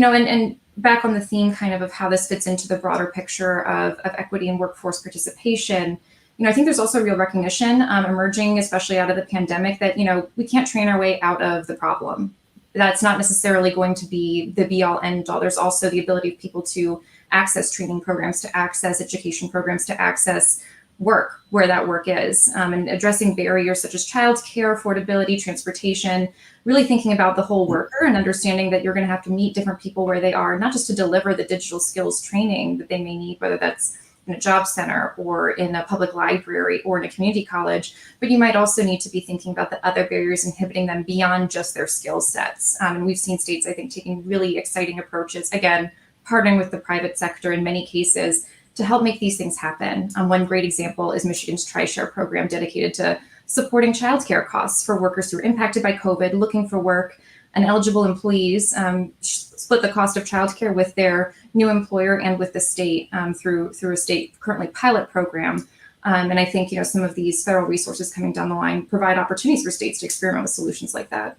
back on the theme kind of how this fits into the broader picture of equity and workforce participation, I think there's also real recognition emerging, especially out of the pandemic, that, we can't train our way out of the problem. That's not necessarily going to be the be all end all. There's also the ability of people to access training programs, to access education programs, to access work where that work is, and addressing barriers such as childcare, affordability, transportation, really thinking about the whole worker and understanding that you're going to have to meet different people where they are, not just to deliver the digital skills training that they may need, whether that's in a job center or in a public library or in a community college, but you might also need to be thinking about the other barriers inhibiting them beyond just their skill sets. And we've seen states, I think, taking really exciting approaches, again, partnering with the private sector in many cases to help make these things happen. One great example is Michigan's TriShare program, dedicated to supporting childcare costs for workers who are impacted by COVID, looking for work, and eligible employees split the cost of childcare with their new employer and with the state through a state currently pilot program. And I think some of these federal resources coming down the line provide opportunities for states to experiment with solutions like that.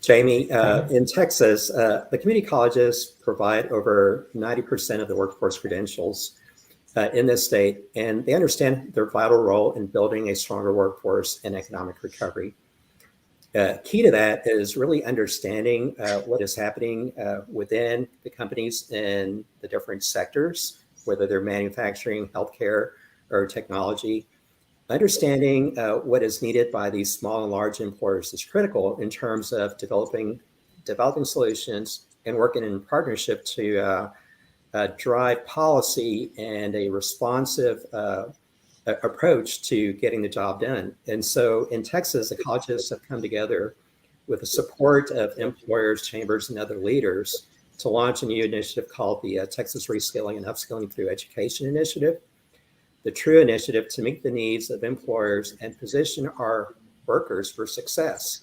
Jaime, in Texas, the community colleges provide over 90% of the workforce credentials in this state, and they understand their vital role in building a stronger workforce and economic recovery. Key to that is really understanding what is happening within the companies in the different sectors, whether they're manufacturing, healthcare, or technology. Understanding what is needed by these small and large employers is critical in terms of developing solutions and working in partnership to drive policy and a responsive approach to getting the job done. And so in Texas, the colleges have come together with the support of employers, chambers, and other leaders to launch a new initiative called the Texas Reskilling and Upskilling Through Education Initiative, the true initiative to meet the needs of employers and position our workers for success.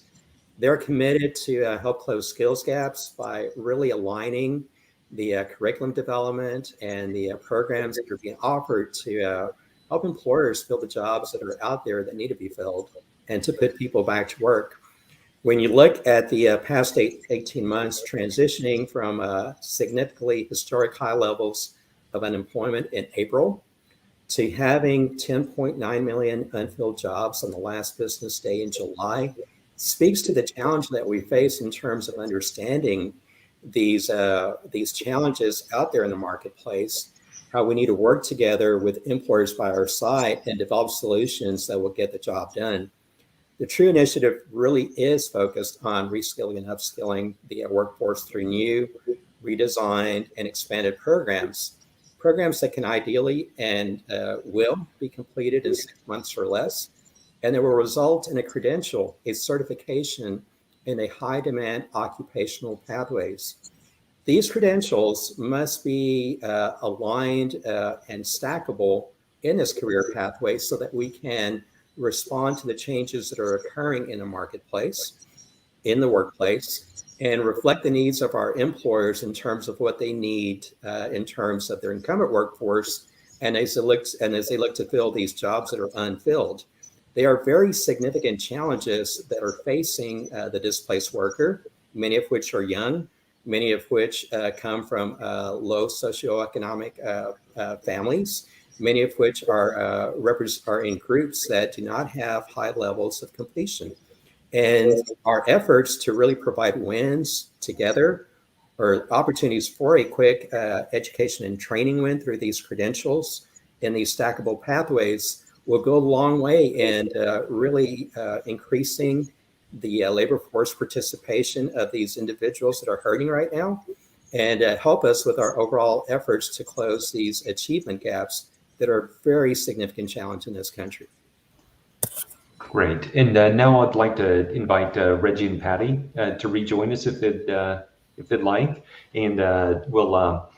They're committed to help close skills gaps by really aligning the curriculum development and the programs that are being offered to help employers fill the jobs that are out there that need to be filled and to put people back to work. When you look at the past 18 months, transitioning from significantly historic high levels of unemployment in April to having 10.9 million unfilled jobs on the last business day in July, speaks to the challenge that we face in terms of understanding these challenges out there in the marketplace, how we need to work together with employers by our side and develop solutions that will get the job done. The TRUE initiative really is focused on reskilling and upskilling the workforce through new, redesigned, and expanded programs that can ideally and will be completed in 6 months or less, and that will result in a credential, a certification in a high demand occupational pathways. These credentials must be aligned and stackable in this career pathway so that we can respond to the changes that are occurring in the marketplace, in the workplace, and reflect the needs of our employers in terms of what they need in terms of their incumbent workforce, and as they look to fill these jobs that are unfilled. They are very significant challenges that are facing the displaced worker, many of which are young, many of which come from low socioeconomic families, many of which are in groups that do not have high levels of completion. And our efforts to really provide wins together, or opportunities for a quick education and training win through these credentials and these stackable pathways, will go a long way in really increasing the labor force participation of these individuals that are hurting right now, and help us with our overall efforts to close these achievement gaps that are a very significant challenge in this country. Great. And now I'd like to invite Reggie and Patti to rejoin us if they'd like, and we'll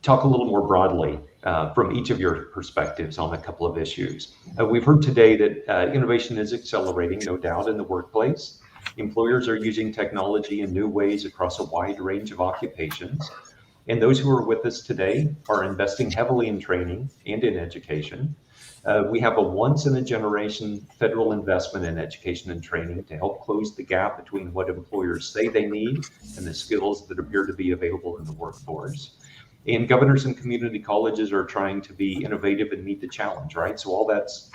talk a little more broadly from each of your perspectives on a couple of issues. We've heard today that innovation is accelerating, no doubt, in the workplace. Employers are using technology in new ways across a wide range of occupations. And those who are with us today are investing heavily in training and in education. We have a once-in-a-generation federal investment in education and training to help close the gap between what employers say they need and the skills that appear to be available in the workforce. And governors and community colleges are trying to be innovative and meet the challenge, right? So all that's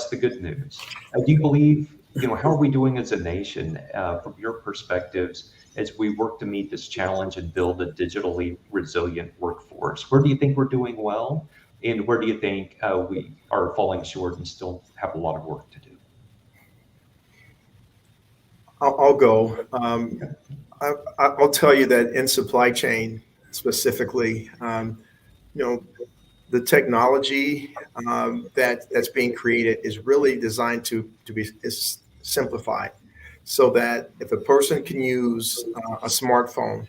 the good news. Do you believe, how are we doing as a nation from your perspectives as we work to meet this challenge and build a digitally resilient workforce? Where do you think we're doing well? And where do you think we are falling short and still have a lot of work to do? I'll go. I'll tell you that in supply chain specifically, the technology that's being created is really designed to be simplified, so that if a person can use a smartphone,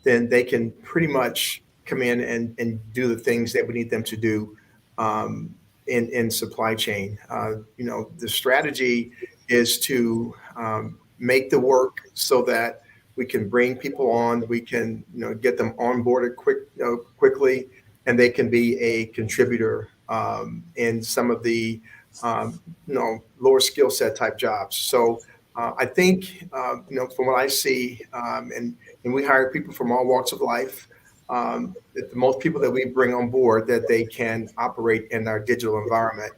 then they can pretty much come in and do the things that we need them to do in supply chain. The strategy is to make the work so that we can bring people on, we can get them onboarded quickly, and they can be a contributor in some of the lower skill set type jobs. So I think from what I see, and we hire people from all walks of life. The most people that we bring on board, that they can operate in our digital environment,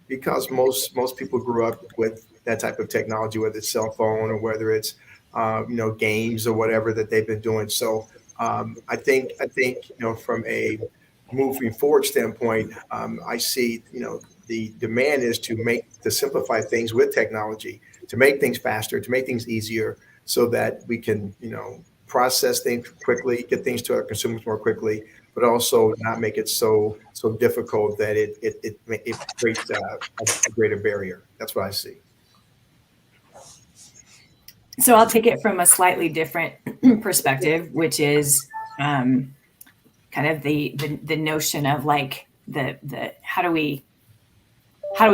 because most people grew up with that type of technology, whether it's cell phone or whether it's games or whatever that they've been doing. So I think from a moving forward standpoint, I see the demand is to simplify things with technology, to make things faster, to make things easier, so that we can process things quickly, get things to our consumers more quickly, but also not make it so difficult that it creates a greater barrier. That's what I see. So I'll take it from a slightly different perspective, which is kind of the notion of like the how do we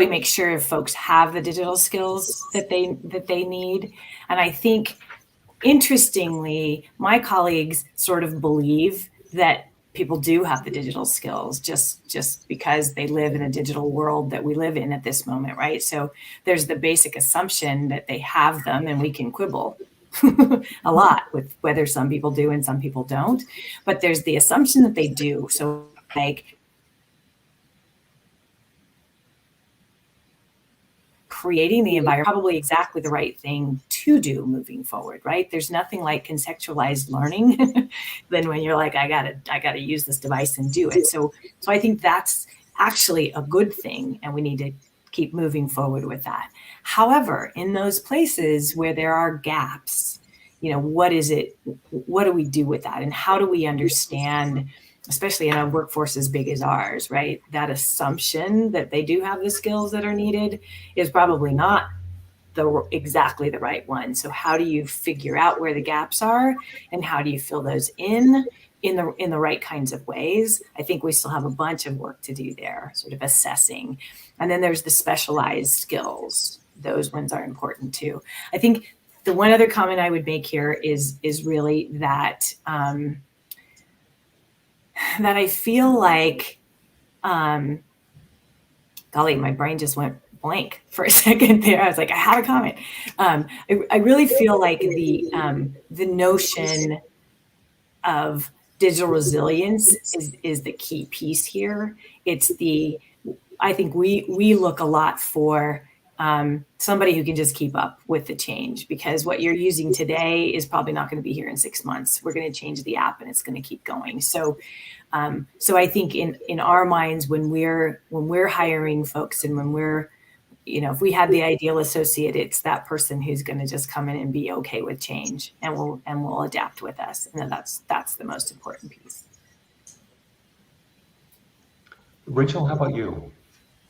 make sure folks have the digital skills that they need. And I think, interestingly, my colleagues sort of believe that people do have the digital skills just because they live in a digital world that we live in at this moment, right? So there's the basic assumption that they have them, and we can quibble a lot with whether some people do and some people don't. But there's the assumption that they do. So like creating the environment, probably exactly the right thing to do moving forward, right? There's nothing like contextualized learning than when you're like, I gotta use this device and do it. So I think that's actually a good thing, and we need to keep moving forward with that. However, in those places where there are gaps, what is it? What do we do with that? And how do we understand, especially in a workforce as big as ours, right? That assumption that they do have the skills that are needed is probably not exactly the right one. So how do you figure out where the gaps are, and how do you fill those in the right kinds of ways? I think we still have a bunch of work to do there, sort of assessing. And then there's the specialized skills. Those ones are important too. I think the one other comment I would make here is really that that I feel like, golly, my brain just went blank for a second there. I was like, I had a comment. I really feel like the notion of digital resilience is the key piece here. I think we look a lot for somebody who can just keep up with the change, because what you're using today is probably not going to be here in 6 months. We're going to change the app and it's going to keep going. So I think in our minds, when we're hiring folks, and when we're, if we had the ideal associate, it's that person who's going to just come in and be okay with change, and will adapt with us. And that's the most important piece. Rachael, how about you?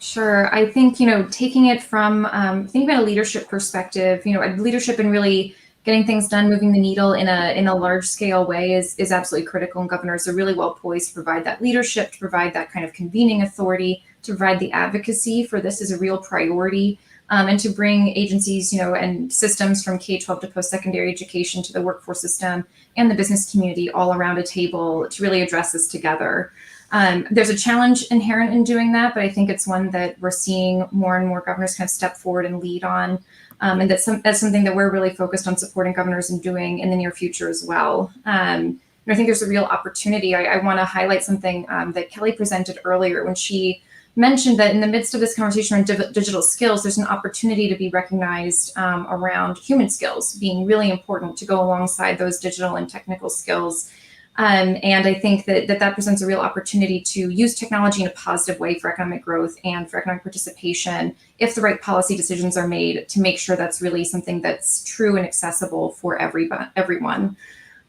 Sure. I think, taking it from, thinking about a leadership perspective, leadership and really getting things done, moving the needle in a large scale way is absolutely critical. And governors are really well poised to provide that leadership, to provide that kind of convening authority, to provide the advocacy for this as a real priority, and to bring agencies, and systems from K-12 to post-secondary education to the workforce system and the business community all around a table to really address this together. There's a challenge inherent in doing that, but I think it's one that we're seeing more and more governors kind of step forward and lead on. And that's something that we're really focused on supporting governors in doing in the near future as well. And I think there's a real opportunity. I want to highlight something that Kelly presented earlier when she mentioned that in the midst of this conversation on digital skills, there's an opportunity to be recognized around human skills being really important to go alongside those digital and technical skills. And I think that presents a real opportunity to use technology in a positive way for economic growth and for economic participation if the right policy decisions are made to make sure that's really something that's true and accessible for everyone.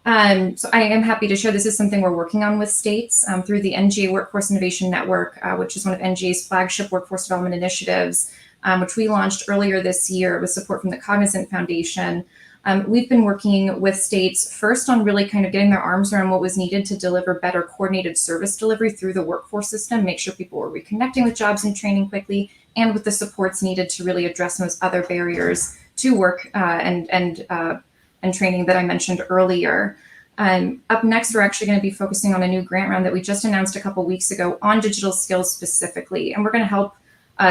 So I am happy to share this is something we're working on with states through the NGA Workforce Innovation Network, which is one of NGA's flagship workforce development initiatives, which we launched earlier this year with support from the Cognizant Foundation. We've been working with states first on really kind of getting their arms around what was needed to deliver better coordinated service delivery through the workforce system, make sure people were reconnecting with jobs and training quickly, and with the supports needed to really address those other barriers to work and training that I mentioned earlier. Up next, we're actually going to be focusing on a new grant round that we just announced a couple weeks ago on digital skills specifically, and we're going to help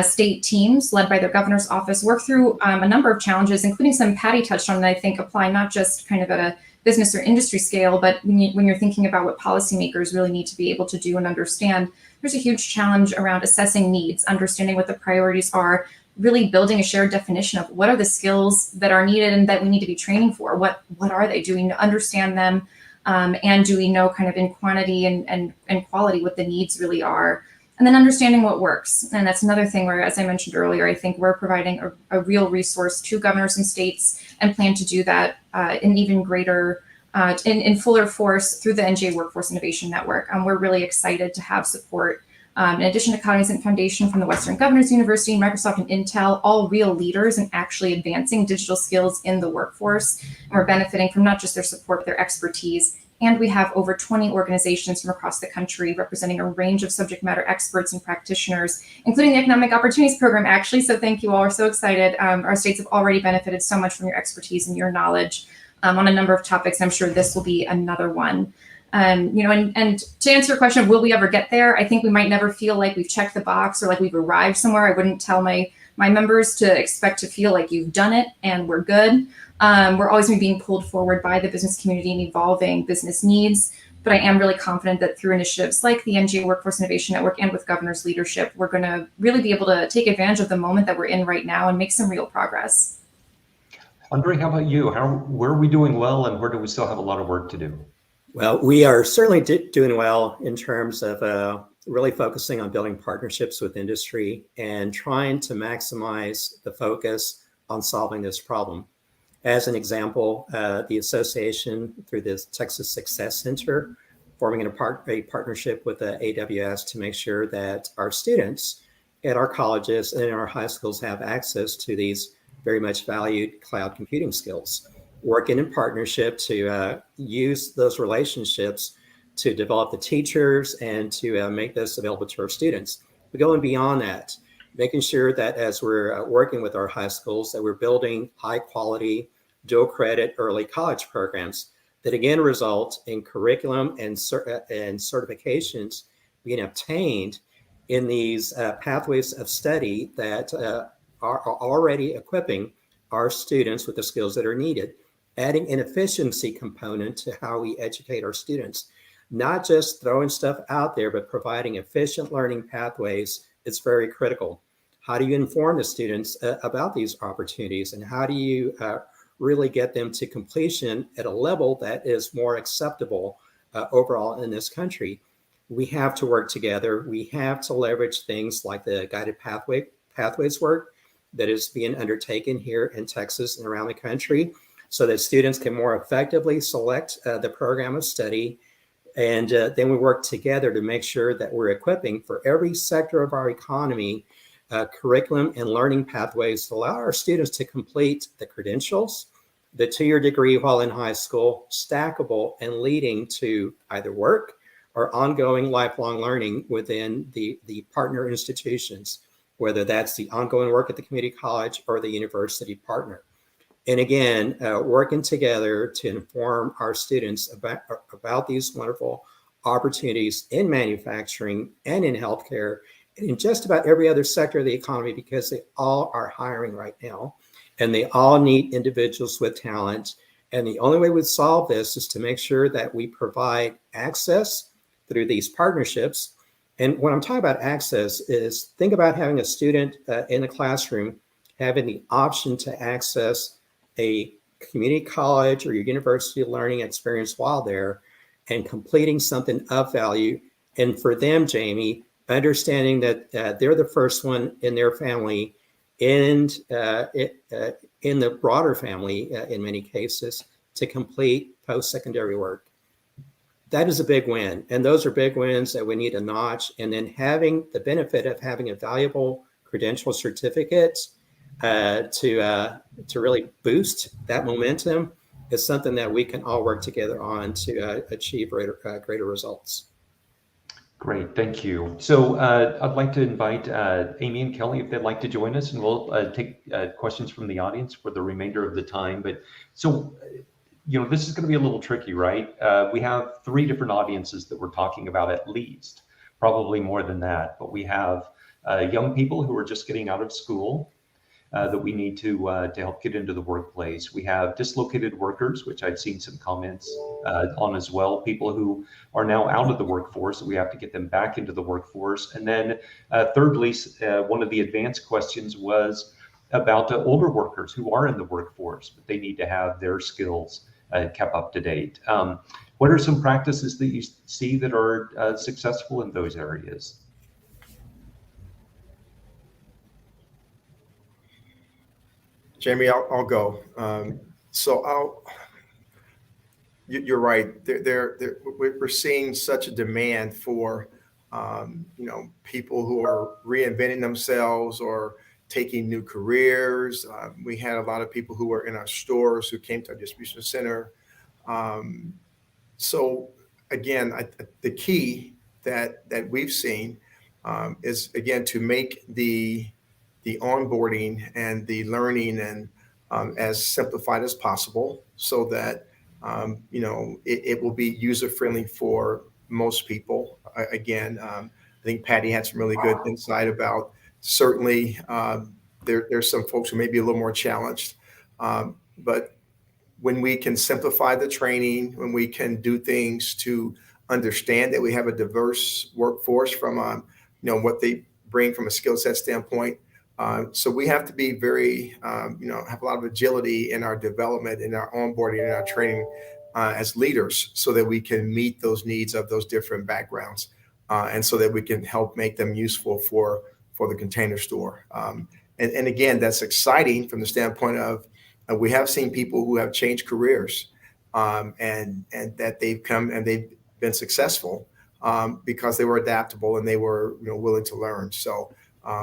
state teams led by their governor's office work through a number of challenges, including some Patti touched on that I think apply not just kind of at a business or industry scale, but when you're thinking about what policymakers really need to be able to do and understand. There's a huge challenge around assessing needs, understanding what the priorities are, really building a shared definition of what are the skills that are needed and that we need to be training for. What are they? Do we understand them? And do we know kind of in quantity and quality what the needs really are? And then understanding what works. And that's another thing where, as I mentioned earlier, I think we're providing a real resource to governors and states and plan to do that in even greater, in fuller force through the NGA Workforce Innovation Network. We're really excited to have support in addition to Cognizant Foundation from the Western Governors University, Microsoft, and Intel, all real leaders in actually advancing digital skills in the workforce. And we're benefiting from not just their support, but their expertise. And we have over 20 organizations from across the country representing a range of subject matter experts and practitioners, including the Economic Opportunities Program, actually. So thank you all. We're so excited. Our states have already benefited so much from your expertise and your knowledge on a number of topics. I'm sure this will be another one. And to answer your question, will we ever get there? I think we might never feel like we've checked the box or like we've arrived somewhere. I wouldn't tell my members to expect to feel like you've done it and we're good. We're always going to be being pulled forward by the business community and evolving business needs. But I am really confident that through initiatives like the NGA Workforce Innovation Network and with governors' leadership, we're going to really be able to take advantage of the moment that we're in right now and make some real progress. Andre, how about you? Where are we doing well and where do we still have a lot of work to do? Well, we are certainly doing well in terms of really focusing on building partnerships with industry and trying to maximize the focus on solving this problem. As an example, the association through the Texas Success Center forming a partnership with the AWS to make sure that our students at our colleges and in our high schools have access to these very much valued cloud computing skills. Working in partnership to use those relationships to develop the teachers and to make this available to our students. But going beyond that, making sure that as we're working with our high schools, that we're building high quality, dual credit early college programs that again result in curriculum and certifications being obtained in these pathways of study that are already equipping our students with the skills that are needed. Adding an efficiency component to how we educate our students, not just throwing stuff out there, but providing efficient learning pathways is very critical. How do you inform the students about these opportunities and how do you really get them to completion at a level that is more acceptable overall in this country? We have to work together. We have to leverage things like the guided pathways work that is being undertaken here in Texas and around the country, so that students can more effectively select the program of study. And then we work together to make sure that we're equipping for every sector of our economy curriculum and learning pathways to allow our students to complete the credentials, the two-year degree while in high school, stackable and leading to either work or ongoing lifelong learning within the partner institutions, whether that's the ongoing work at the community college or the university partner. And again, working together to inform our students about these wonderful opportunities in manufacturing and in healthcare and in just about every other sector of the economy, because they all are hiring right now and they all need individuals with talent. And the only way we solve this is to make sure that we provide access through these partnerships. And when I'm talking about access is, think about having a student in a classroom having the option to access a community college or your university learning experience while there and completing something of value. And for them, Jaime, understanding that they're the first one in their family and in the broader family, in many cases, to complete post-secondary work. That is a big win. And those are big wins that we need to notch. And then having the benefit of having a valuable credential certificate to really boost that momentum is something that we can all work together on to achieve greater results. Great, thank you. So I'd like to invite Amy and Kelly if they'd like to join us, and we'll take questions from the audience for the remainder of the time. But so, this is going to be a little tricky, right? We have 3 different audiences that we're talking about, at least, probably more than that. But we have young people who are just getting out of school that we need to help get into the workplace. We have dislocated workers, which I've seen some comments on as well, people who are now out of the workforce, that we have to get them back into the workforce. And then thirdly, one of the advanced questions was about older workers who are in the workforce, but they need to have their skills kept up to date. What are some practices that you see that are successful in those areas? Jaime, I'll go. You're right. We're seeing such a demand for, people who are reinventing themselves or taking new careers. We had a lot of people who were in our stores who came to our distribution center. So again, the key that we've seen is, again, to make the onboarding and the learning and as simplified as possible, so that it will be user friendly for most people. Again, I think Patti had some really good insight about, certainly there's some folks who may be a little more challenged, but when we can simplify the training, when we can do things to understand that we have a diverse workforce from what they bring from a skill set standpoint. So we have to be very, have a lot of agility in our development, in our onboarding, in our training as leaders, so that we can meet those needs of those different backgrounds, and so that we can help make them useful for the Container Store. And again, that's exciting from the standpoint of we have seen people who have changed careers, and that they've come and they've been successful because they were adaptable and they were willing to learn. So.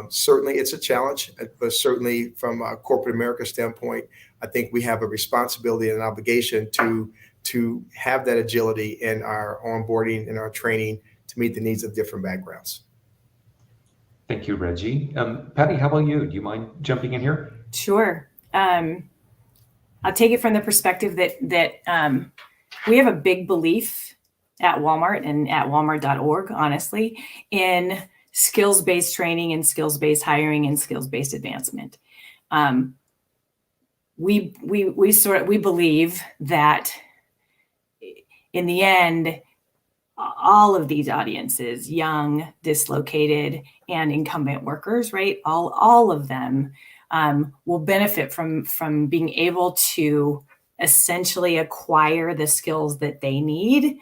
Certainly it's a challenge, but certainly from a corporate America standpoint, I think we have a responsibility and an obligation to have that agility in our onboarding and our training to meet the needs of different backgrounds. Thank you, Reggie. Patti, how about you? Do you mind jumping in here? Sure. I'll take it from the perspective that we have a big belief at Walmart and at walmart.org, honestly, in skills-based training and skills-based hiring and skills-based advancement. We believe that in the end, all of these audiences, young, dislocated, and incumbent workers, right? All of them will benefit from being able to essentially acquire the skills that they need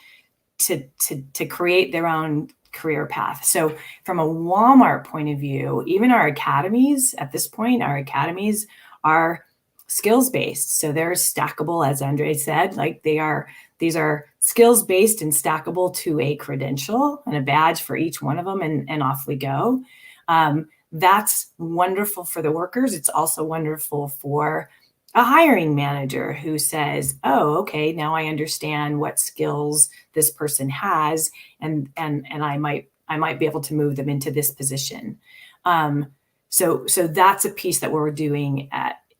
to create their own career path. So from a Walmart point of view, even our academies at this point, are skills-based. So they're stackable, as Andre said, like these are skills-based and stackable to a credential and a badge for each one of them, and off we go. That's wonderful for the workers. It's also wonderful for a hiring manager who says, oh, okay, now I understand what skills this person has, and I might be able to move them into this position. So that's a piece that we're doing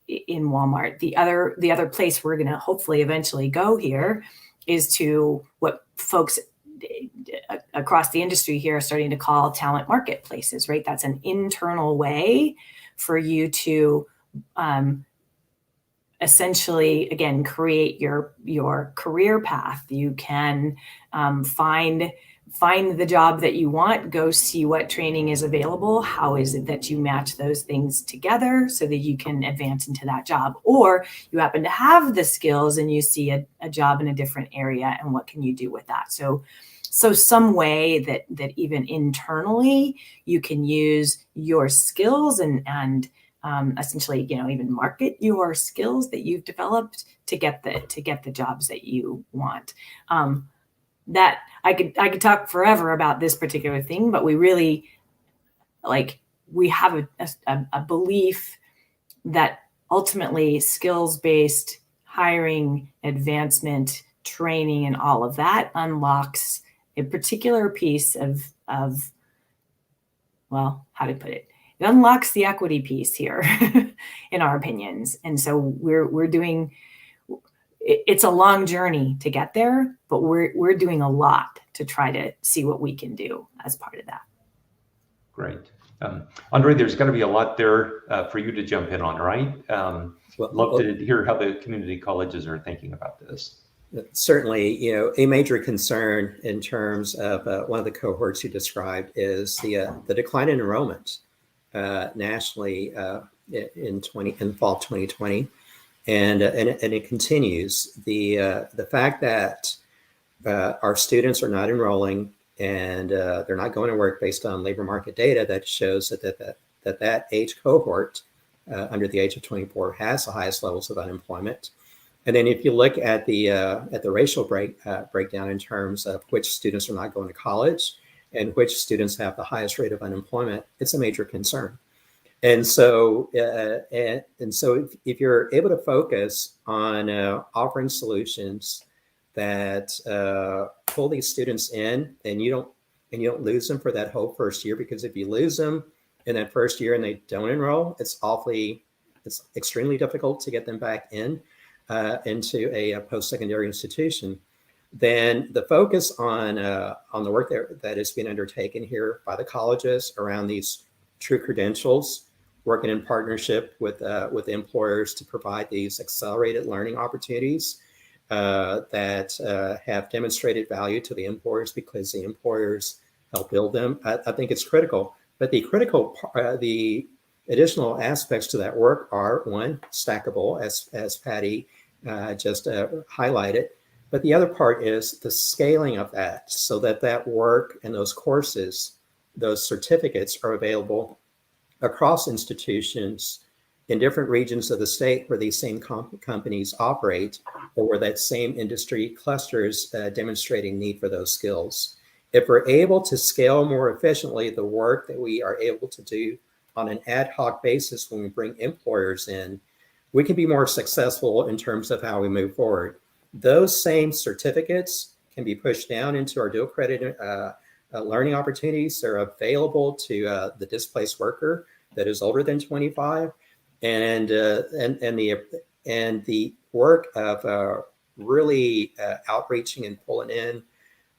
in Walmart. The other place we're going to hopefully eventually go here is to what folks across the industry here are starting to call talent marketplaces, right? That's an internal way for you to essentially, again, create your career path. You can find the job that you want, go see what training is available. How is it that you match those things together so that you can advance into that job? Or you happen to have the skills and you see a job in a different area, and what can you do with that? So some way that even internally you can use your skills and essentially, even market your skills that you've developed to get the jobs that you want. That I could talk forever about this particular thing, but we really we have a belief that ultimately skills-based hiring, advancement, training, and all of that unlocks a particular piece of well, how to put it? It unlocks the equity piece here, in our opinions. And so we're doing. It's a long journey to get there, but we're doing a lot to try to see what we can do as part of that. Great. Andre, there's going to be a lot there for you to jump in on, right? Love to hear how the community colleges are thinking about this. Certainly, a major concern in terms of one of the cohorts you described is the decline in enrollment nationally in fall 2020. And it continues. The fact that our students are not enrolling and they're not going to work based on labor market data that shows that age cohort under the age of 24 has the highest levels of unemployment. And then if you look at the racial breakdown in terms of which students are not going to college and which students have the highest rate of unemployment, it's a major concern. And so, if you're able to focus on offering solutions that pull these students in, and you don't lose them for that whole first year, because if you lose them in that first year and they don't enroll, it's extremely difficult to get them back into a post-secondary institution. Then the focus on the work that is being undertaken here by the colleges around these true credentials, working in partnership with employers to provide these accelerated learning opportunities that have demonstrated value to the employers because the employers help build them. I think it's critical. But the additional aspects to that work are, one, stackable, as Patti just highlighted. But the other part is the scaling of that, so that work and those courses, those certificates are available across institutions in different regions of the state where these same companies operate, or where that same industry clusters demonstrating need for those skills. If we're able to scale more efficiently the work that we are able to do on an ad hoc basis when we bring employers in, we can be more successful in terms of how we move forward. Those same certificates can be pushed down into our dual credit learning opportunities. They're available to the displaced worker that is older than 25, and the work of really outreaching and pulling in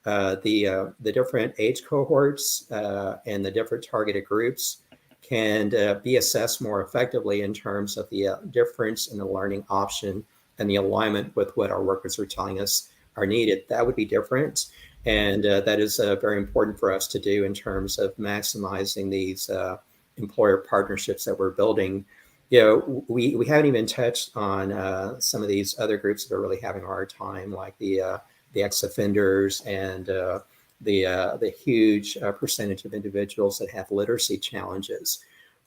the different age cohorts and the different targeted groups can be assessed more effectively in terms of the difference in the learning option and the alignment with what our workers are telling us are needed. That would be different. And that is very important for us to do in terms of maximizing these employer partnerships that we're building. We haven't even touched on some of these other groups that are really having a hard time, like the ex-offenders and the huge percentage of individuals that have literacy challenges.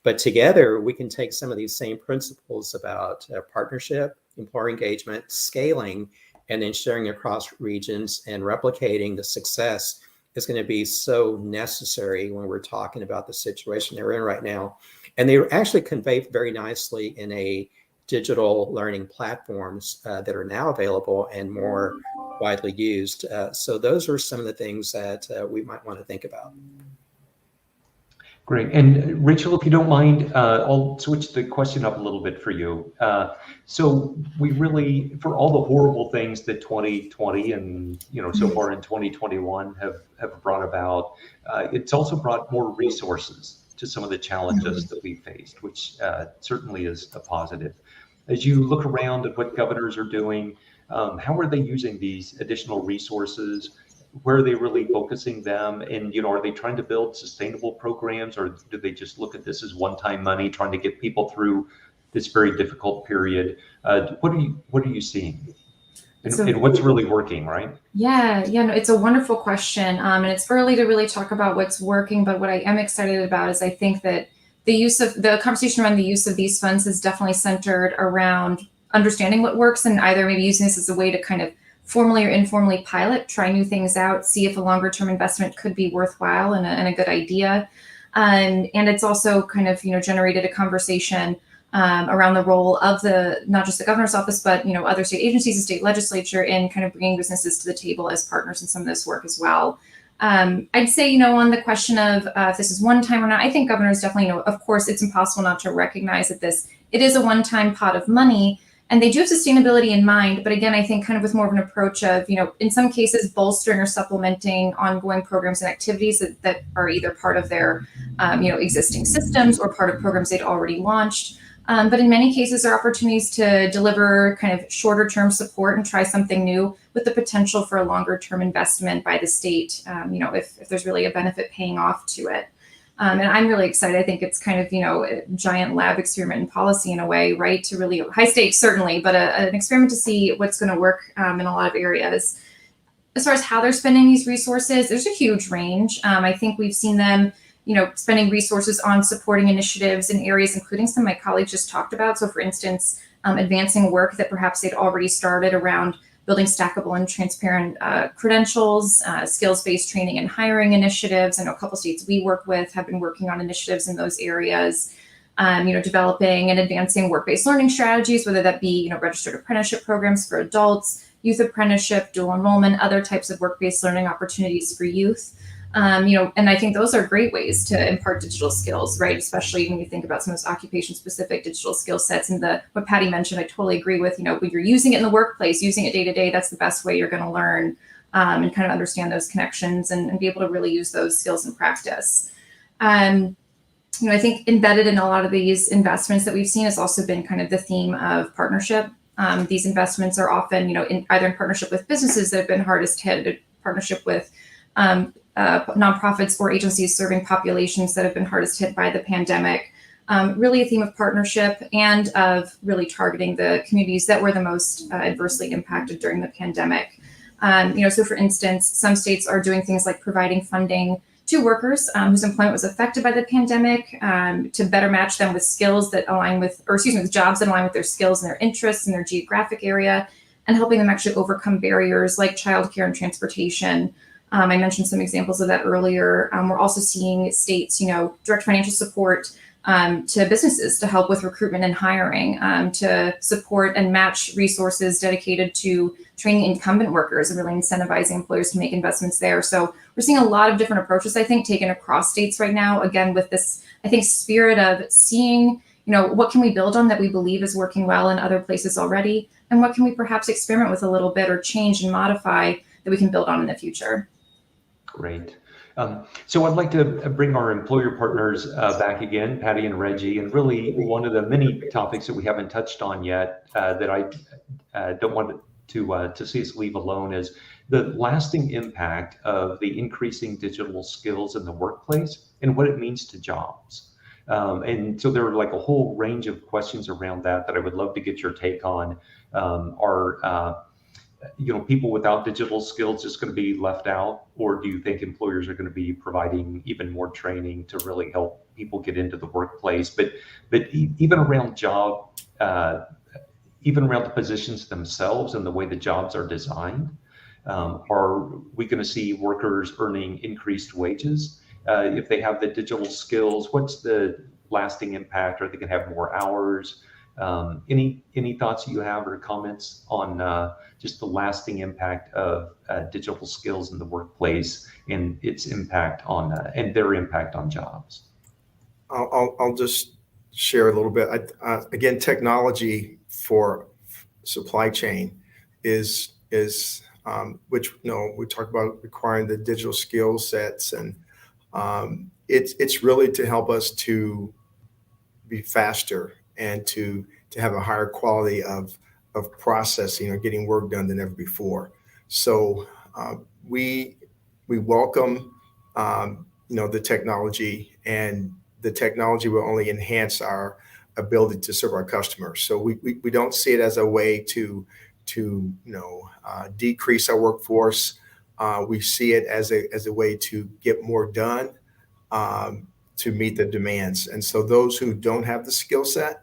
But together, we can take some of these same principles about partnership, employer engagement, scaling, and then sharing across regions and replicating the success is going to be so necessary when we're talking about the situation they're in right now. And they actually convey very nicely in a digital learning platforms that are now available and more widely used. So those are some of the things that we might want to think about. Great. And Rachel, if you don't mind, I'll switch the question up a little bit for you. So we really, for all the horrible things that 2020 and so far in 2021 have brought about, it's also brought more resources to some of the challenges that we faced, which certainly is a positive. As you look around at what governors are doing, how are they using these additional resources? Where are they really focusing them? And, are they trying to build sustainable programs, or do they just look at this as one-time money, trying to get people through this very difficult period? What are you seeing? And what's really working, right? Yeah, no, it's a wonderful question. And it's early to really talk about what's working, but what I am excited about is I think that the conversation around the use of these funds is definitely centered around understanding what works and either maybe using this as a way to kind of formally or informally pilot, try new things out, see if a longer term investment could be worthwhile and a good idea. And it's also kind of, generated a conversation around the role of not just the governor's office, but, other state agencies and state legislature in kind of bringing businesses to the table as partners in some of this work as well. I'd say, on the question of if this is one time or not, I think governors definitely of course, it's impossible not to recognize that it is a one-time pot of money. And they do have sustainability in mind, but again, I think kind of with more of an approach of, in some cases, bolstering or supplementing ongoing programs and activities that are either part of their, existing systems or part of programs they'd already launched. But in many cases, there are opportunities to deliver kind of shorter term support and try something new with the potential for a longer term investment by the state, if there's really a benefit paying off to it. And I'm really excited. I think it's kind of, a giant lab experiment in policy in a way, right? To really high stakes, certainly, but an experiment to see what's going to work in a lot of areas. As far as how they're spending these resources, there's a huge range. I think we've seen them, spending resources on supporting initiatives in areas, including some my colleagues just talked about. So for instance, advancing work that perhaps they'd already started around building stackable and transparent credentials, skills-based training and hiring initiatives. I know a couple states we work with have been working on initiatives in those areas, developing and advancing work-based learning strategies, whether that be, registered apprenticeship programs for adults, youth apprenticeship, dual enrollment, other types of work-based learning opportunities for youth. And I think those are great ways to impart digital skills, right? Especially when you think about some of those occupation-specific digital skill sets. And what Patti mentioned, I totally agree with. When you're using it in the workplace, using it day to day, that's the best way you're going to learn and kind of understand those connections and be able to really use those skills in practice. I think embedded in a lot of these investments that we've seen has also been kind of the theme of partnership. These investments are often, either in partnership with businesses that have been hardest hit, in partnership with nonprofits or agencies serving populations that have been hardest hit by the pandemic. Really a theme of partnership and of really targeting the communities that were the most adversely impacted during the pandemic. So for instance, some states are doing things like providing funding to workers whose employment was affected by the pandemic to better match them with skills that align with jobs that align with their skills and their interests in their geographic area, and helping them actually overcome barriers like childcare and transportation. I mentioned some examples of that earlier. We're also seeing states, direct financial support to businesses to help with recruitment and hiring, to support and match resources dedicated to training incumbent workers and really incentivizing employers to make investments there. So we're seeing a lot of different approaches, I think, taken across states right now, again, with this, I think, spirit of seeing, what can we build on that we believe is working well in other places already, and what can we perhaps experiment with a little bit or change and modify that we can build on in the future. Great. So I'd like to bring our employer partners back again, Patti and Reggie, and really one of the many topics that we haven't touched on yet that I don't want to see us leave alone is the lasting impact of the increasing digital skills in the workplace and what it means to jobs. And so there are like a whole range of questions around that I would love to get your take on. People without digital skills just going to be left out, or do you think employers are going to be providing even more training to really help people get into the workplace? But even around even around the positions themselves and the way the jobs are designed, are we going to see workers earning increased wages if they have the digital skills? What's the lasting impact? Are they going to have more hours? Any thoughts you have or comments on just the lasting impact of digital skills in the workplace and its impact on and their impact on jobs? I'll just share a little bit. Again, technology for supply chain is which we talk about requiring the digital skill sets, and it's really to help us to be faster and to have a higher quality of processing or getting work done than ever before. So we welcome the technology, and the technology will only enhance our ability to serve our customers. So we don't see it as a way to decrease our workforce. We see it as a way to get more done, to meet the demands. And so those who don't have the skill set,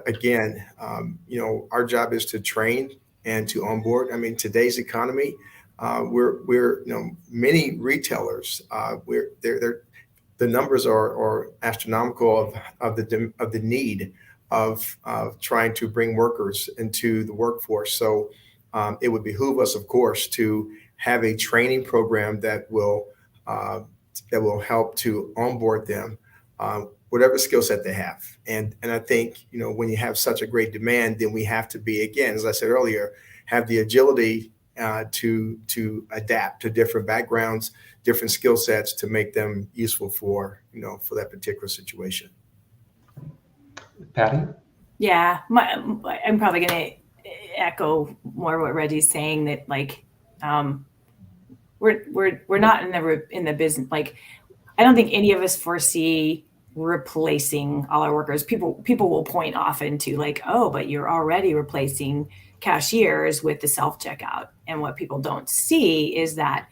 again, our job is to train and to onboard. I mean, today's economy, we're many retailers, the numbers are astronomical of the need of trying to bring workers into the workforce. So it would behoove us, of course, to have a training program that will help to onboard them, whatever skill set they have. And I think, when you have such a great demand, then we have to be, again, as I said earlier, have the agility to adapt to different backgrounds, different skill sets, to make them useful for that particular situation. Patti? Yeah, I'm probably going to echo more what Reggie's saying, that we're not in the business. Like, I don't think any of us foresee replacing all our workers. People will point often to oh, but you're already replacing cashiers with the self-checkout. And what people don't see is that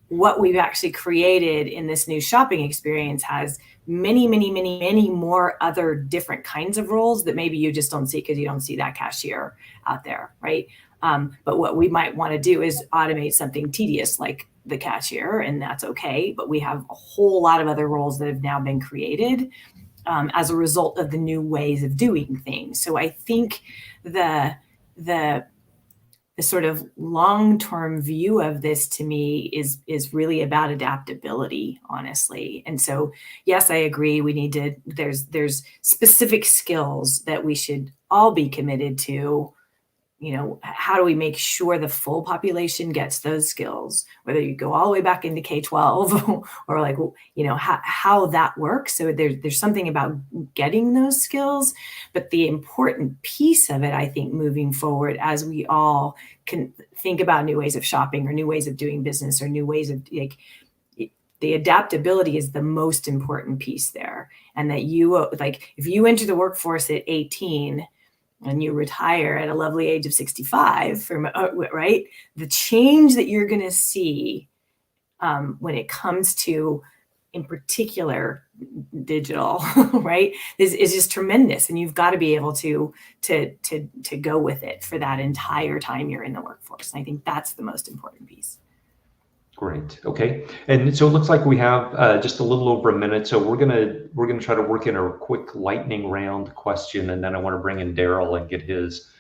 what we've actually created in this new shopping experience has many, many, many, many more other different kinds of roles that maybe you just don't see because you don't see that cashier out there, right? But what we might want to do is automate something tedious like the cashier, and that's okay. But we have a whole lot of other roles that have now been created as a result of the new ways of doing things. So I think the sort of long-term view of this, to me, is really about adaptability, honestly. And so, yes, I agree. We need to. There's specific skills that we should all be committed to. How do we make sure the full population gets those skills, whether you go all the way back into K-12 or how that works. So there's something about getting those skills, but the important piece of it, I think, moving forward, as we all can think about new ways of shopping or new ways of doing business or new ways of the adaptability is the most important piece there. And that if you enter the workforce at 18, and you retire at a lovely age of 65, right? The change that you're going to see when it comes to, in particular, digital, right, is just tremendous, and you've got to be able to go with it for that entire time you're in the workforce. And I think that's the most important piece. Great. Okay. And so it looks like we have just a little over a minute. So we're gonna try to work in a quick lightning round question, and then I want to bring in Daryl and get his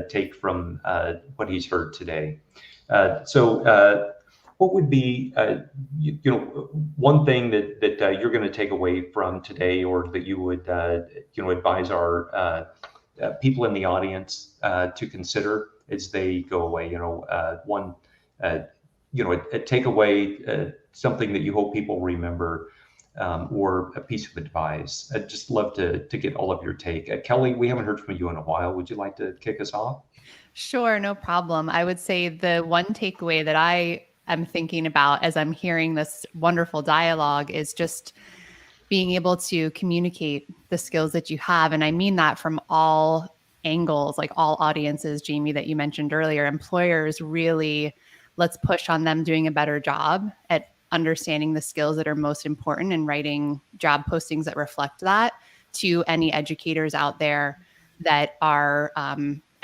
take from what he's heard today. What would be one thing that you're going to take away from today, or that you would advise our people in the audience to consider as they go away? A takeaway, something that you hope people remember, or a piece of advice. I'd just love to get all of your take. Kelly, we haven't heard from you in a while. Would you like to kick us off? Sure, no problem. I would say the one takeaway that I am thinking about as I'm hearing this wonderful dialogue is just being able to communicate the skills that you have. And I mean that from all angles, like all audiences, Jaime, that you mentioned earlier. Employers really, let's push on them doing a better job at understanding the skills that are most important and writing job postings that reflect that, to any educators out there that are,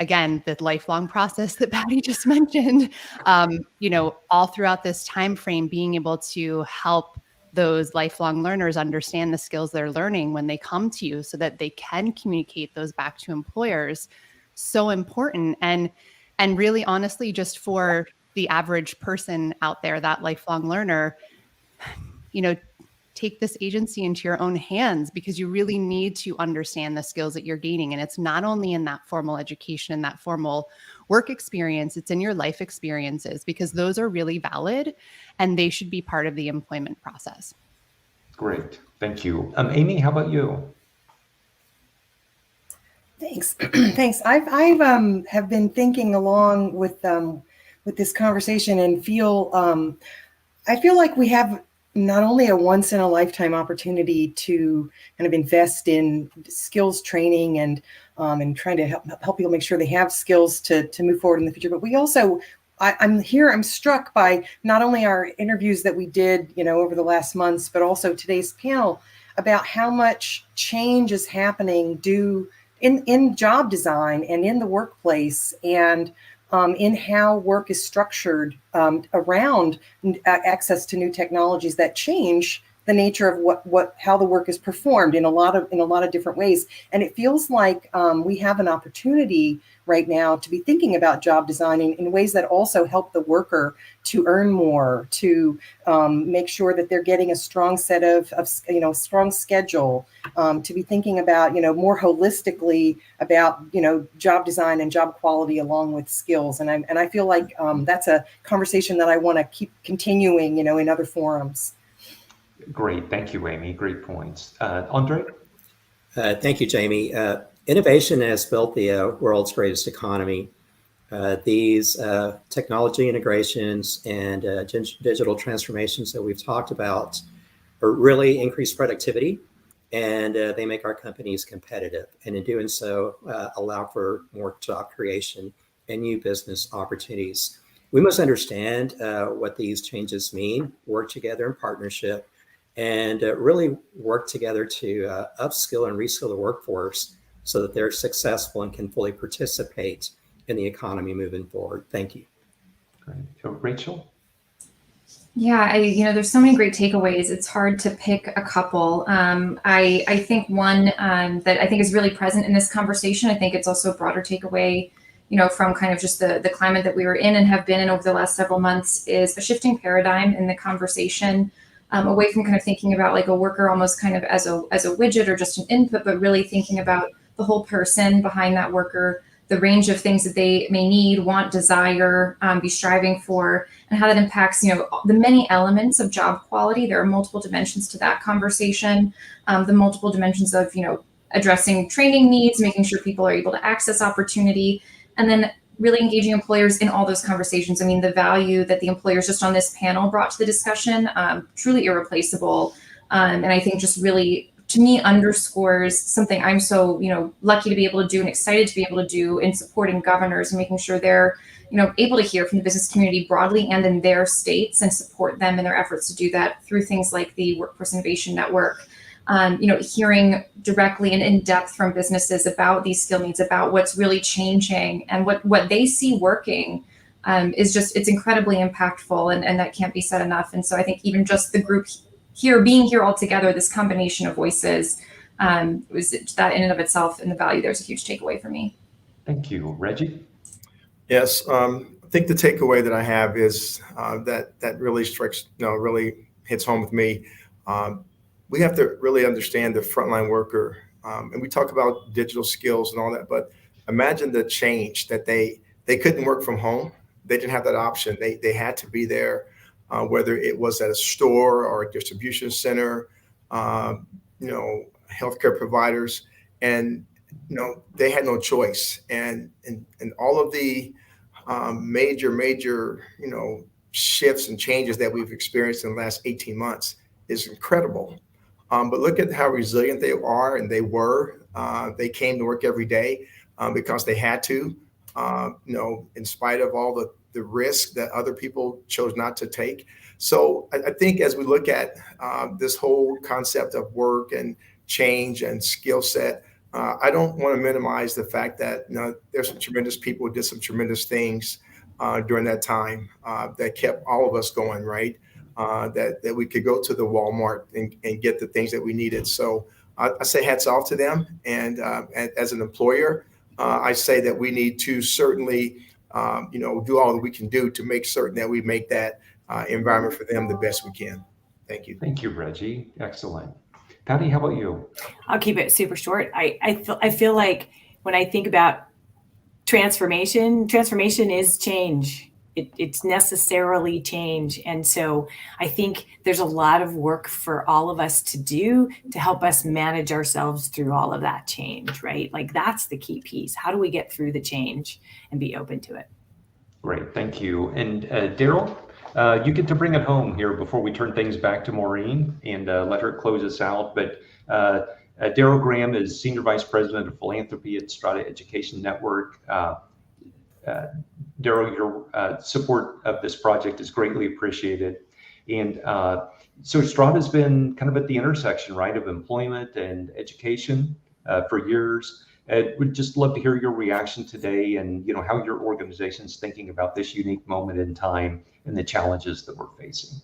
again, the lifelong process that Patti just mentioned, all throughout this time frame, being able to help those lifelong learners understand the skills they're learning when they come to you so that they can communicate those back to employers. So important. And really, honestly, just for the average person out there, that lifelong learner, take this agency into your own hands, because you really need to understand the skills that you're gaining. And it's not only in that formal education and that formal work experience, it's in your life experiences, because those are really valid and they should be part of the employment process. Great. Thank you. Amy, how about you? Thanks. Thanks. I've have been thinking along with this conversation and I feel like we have not only a once in a lifetime opportunity to kind of invest in skills training and trying to help people make sure they have skills to move forward in the future, but we also, I'm struck by not only our interviews that we did, over the last months, but also today's panel about how much change is happening in job design and in the workplace, and in how work is structured around access to new technologies that change the nature of how the work is performed in a lot of different ways. And it feels like we have an opportunity right now to be thinking about job design in ways that also help the worker to earn more, to make sure that they're getting a strong set of strong schedule, to be thinking about, more holistically about, job design and job quality along with skills. And I feel like that's a conversation that I want to keep continuing, in other forums. Great. Thank you, Amy. Great points. Andre? Thank you, Jaime. Innovation has built the world's greatest economy. These technology integrations and digital transformations that we've talked about really increase productivity, and they make our companies competitive. And in doing so, allow for more job creation and new business opportunities. We must understand what these changes mean, work together in partnership, and really work together to upskill and reskill the workforce so that they're successful and can fully participate in the economy moving forward. Thank you. Great. Rachael? Yeah, there's so many great takeaways. It's hard to pick a couple. I think one that I think is really present in this conversation, I think it's also a broader takeaway, from kind of just the climate that we were in and have been in over the last several months, is a shifting paradigm in the conversation, away from kind of thinking about like a worker almost kind of as a widget or just an input, but really thinking about the whole person behind that worker, the range of things that they may need, want, desire, be striving for, and how that impacts, the many elements of job quality. There are multiple dimensions to that conversation, the multiple dimensions of, addressing training needs, making sure people are able to access opportunity, and then really engaging employers in all those conversations. I mean, the value that the employers just on this panel brought to the discussion, truly irreplaceable. And I think just really, to me, underscores something I'm so, lucky to be able to do and excited to be able to do in supporting governors and making sure they're, able to hear from the business community broadly and in their states and support them in their efforts to do that through things like the Workforce Innovation Network. Hearing directly and in depth from businesses about these skill needs, about what's really changing and what they see working, it's incredibly impactful, and that can't be said enough. And so I think even just the group here, being here all together, this combination of voices, was that in and of itself, and the value there's a huge takeaway for me. Thank you. Reggie? Yes, I think the takeaway that I have is that really strikes, really hits home with me. We have to really understand the frontline worker, and we talk about digital skills and all that, but imagine the change that they couldn't work from home. They didn't have that option. They had to be there, whether it was at a store or a distribution center, healthcare providers, and they had no choice. And all of the major shifts and changes that we've experienced in the last 18 months is incredible. But look at how resilient they are, and they were. They came to work every day because they had to, in spite of all the risk that other people chose not to take. So I think as we look at this whole concept of work and change and skill set, I don't want to minimize the fact that there's some tremendous people who did some tremendous things during that time that kept all of us going, right? That we could go to the Walmart and get the things that we needed. So I say hats off to them. And as an employer, I say that we need to certainly, do all that we can do to make certain that we make that environment for them the best we can. Thank you. Thank you, Reggie. Excellent. Patti, how about you? I'll keep it super short. I feel like when I think about transformation is change. It's necessarily change. And so I think there's a lot of work for all of us to do to help us manage ourselves through all of that change, right? Like that's the key piece. How do we get through the change and be open to it? Great, thank you. And Daryl, you get to bring it home here before we turn things back to Maureen and let her close us out. But Daryl Graham is Senior Vice President of Philanthropy at Strada Education Network. Daryl, your support of this project is greatly appreciated. And so Strada's been kind of at the intersection, right, of employment and education for years. We'd just love to hear your reaction today and, you know, how your organization's thinking about this unique moment in time and the challenges that we're facing.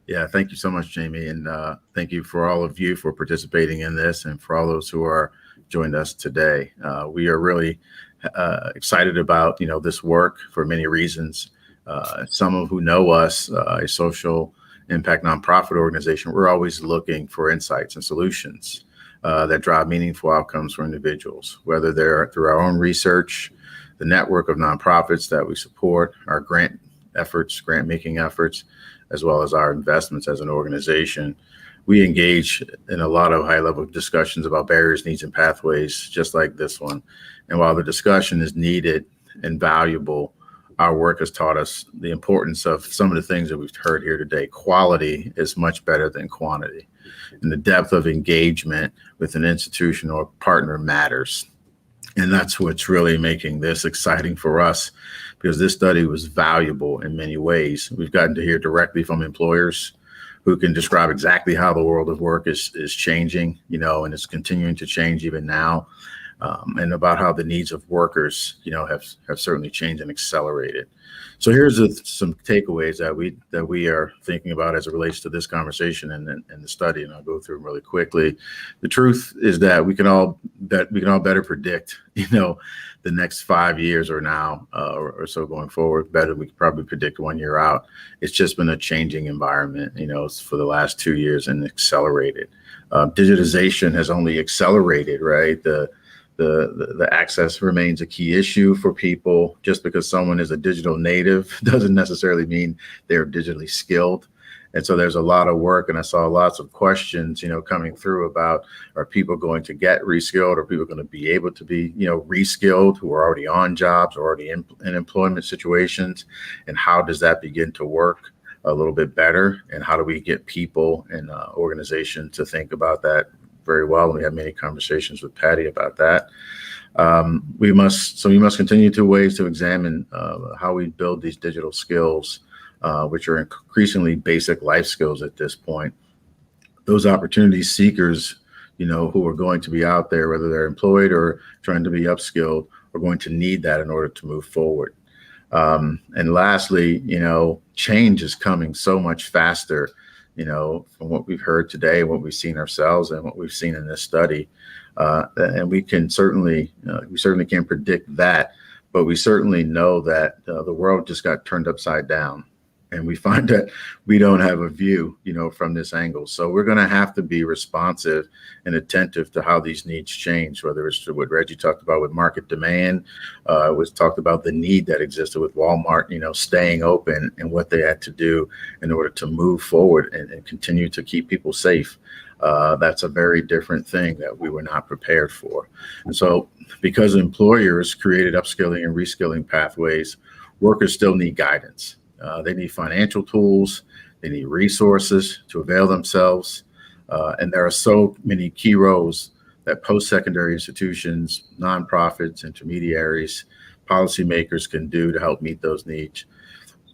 Yeah, thank you so much, Jaime. And thank you for all of you for participating in this and for all those who are joined us today. We are really excited about, you know, this work for many reasons. Some of who know us, a social impact nonprofit organization, we're always looking for insights and solutions that drive meaningful outcomes for individuals, whether they're through our own research, the network of nonprofits that we support, our grant making efforts, as well as our investments as an organization. We engage in a lot of high-level discussions about barriers, needs, and pathways, just like this one. And while the discussion is needed and valuable, our work has taught us the importance of some of the things that we've heard here today. Quality is much better than quantity, and the depth of engagement with an institution or partner matters. And that's what's really making this exciting for us, because this study was valuable in many ways. We've gotten to hear directly from employers who can describe exactly how the world of work is changing, you know, and it's continuing to change even now, and about how the needs of workers, you know, have certainly changed and accelerated. So here's some takeaways that we are thinking about as it relates to this conversation and the study, and I'll go through them really quickly. The truth is that we can all better predict, you know, the next 5 years or now or so going forward better than we could probably predict 1 year out. It's just been a changing environment, you know, for the last 2 years and accelerated. Digitization has only accelerated, right? The access remains a key issue for people. Just because someone is a digital native doesn't necessarily mean they're digitally skilled. And so there's a lot of work, and I saw lots of questions, you know, coming through about, are people going to get reskilled? Are people going to be able to be, you know, reskilled who are already on jobs or already in employment situations? And how does that begin to work a little bit better? And how do we get people and organizations to think about that very well? And we have many conversations with Patti about that. We must continue to ways to examine how we build these digital skills, which are increasingly basic life skills at this point. Those opportunity seekers, you know, who are going to be out there, whether they're employed or trying to be upskilled, are going to need that in order to move forward. And lastly, you know, change is coming so much faster, you know, from what we've heard today, what we've seen ourselves and what we've seen in this study. And we certainly can't predict that, but we certainly know that the world just got turned upside down. And we find that we don't have a view, you know, from this angle. So we're going to have to be responsive and attentive to how these needs change, whether it's what Reggie talked about with market demand, was talked about the need that existed with Walmart, you know, staying open and what they had to do in order to move forward and continue to keep people safe. That's a very different thing that we were not prepared for. And so because employers created upskilling and reskilling pathways, workers still need guidance. They need financial tools, they need resources to avail themselves. And there are so many key roles that post-secondary institutions, nonprofits, intermediaries, policymakers can do to help meet those needs.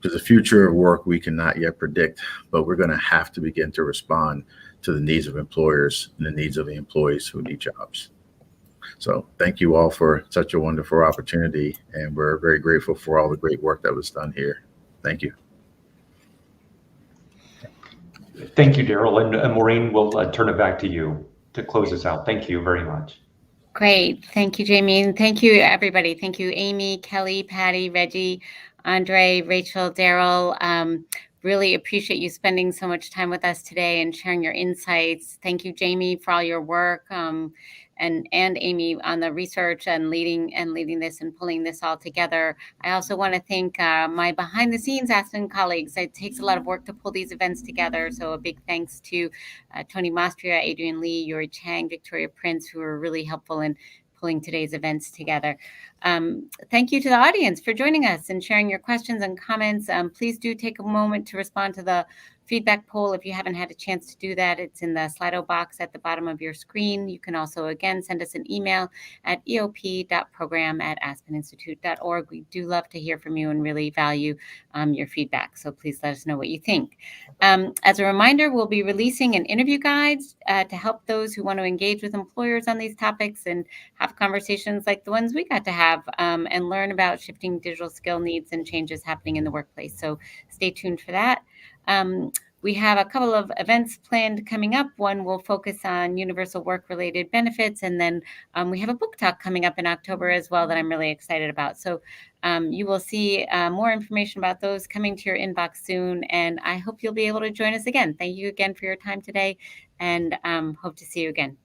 To the future of work we cannot yet predict, but we're going to have to begin to respond to the needs of employers and the needs of the employees who need jobs. So thank you all for such a wonderful opportunity, and we're very grateful for all the great work that was done here. Thank you. Thank you, Daryl. And Maureen, we'll turn it back to you to close us out. Thank you very much. Great. Thank you, Jaime. And thank you, everybody. Thank you, Amy, Kelly, Patti, Reggie, Andre, Rachael, Daryl. really appreciate you spending so much time with us today and sharing your insights. Thank you, Jaime, for all your work, and Amy on the research and leading this and pulling this all together. I also want to thank my behind the scenes Aspen colleagues. It takes a lot of work to pull these events together. So a big thanks to Tony Mastria, Adrian Lee, Yuri Chang, Victoria Prince, who were really helpful in pulling today's events together. Thank you to the audience for joining us and sharing your questions and comments. Please do take a moment to respond to the feedback poll if you haven't had a chance to do that. It's in the Slido box at the bottom of your screen. You can also, again, send us an email at eop.program@aspeninstitute.org. We do love to hear from you and really value your feedback. So please let us know what you think. As a reminder, we'll be releasing an interview guide to help those who want to engage with employers on these topics and have conversations like the ones we got to have, and learn about shifting digital skill needs and changes happening in the workplace. So stay tuned for that. We have a couple of events planned coming up. One will focus on universal work-related benefits, and then we have a book talk coming up in October as well that I'm really excited about. So you will see more information about those coming to your inbox soon, and I hope you'll be able to join us again. Thank you again for your time today, and hope to see you again.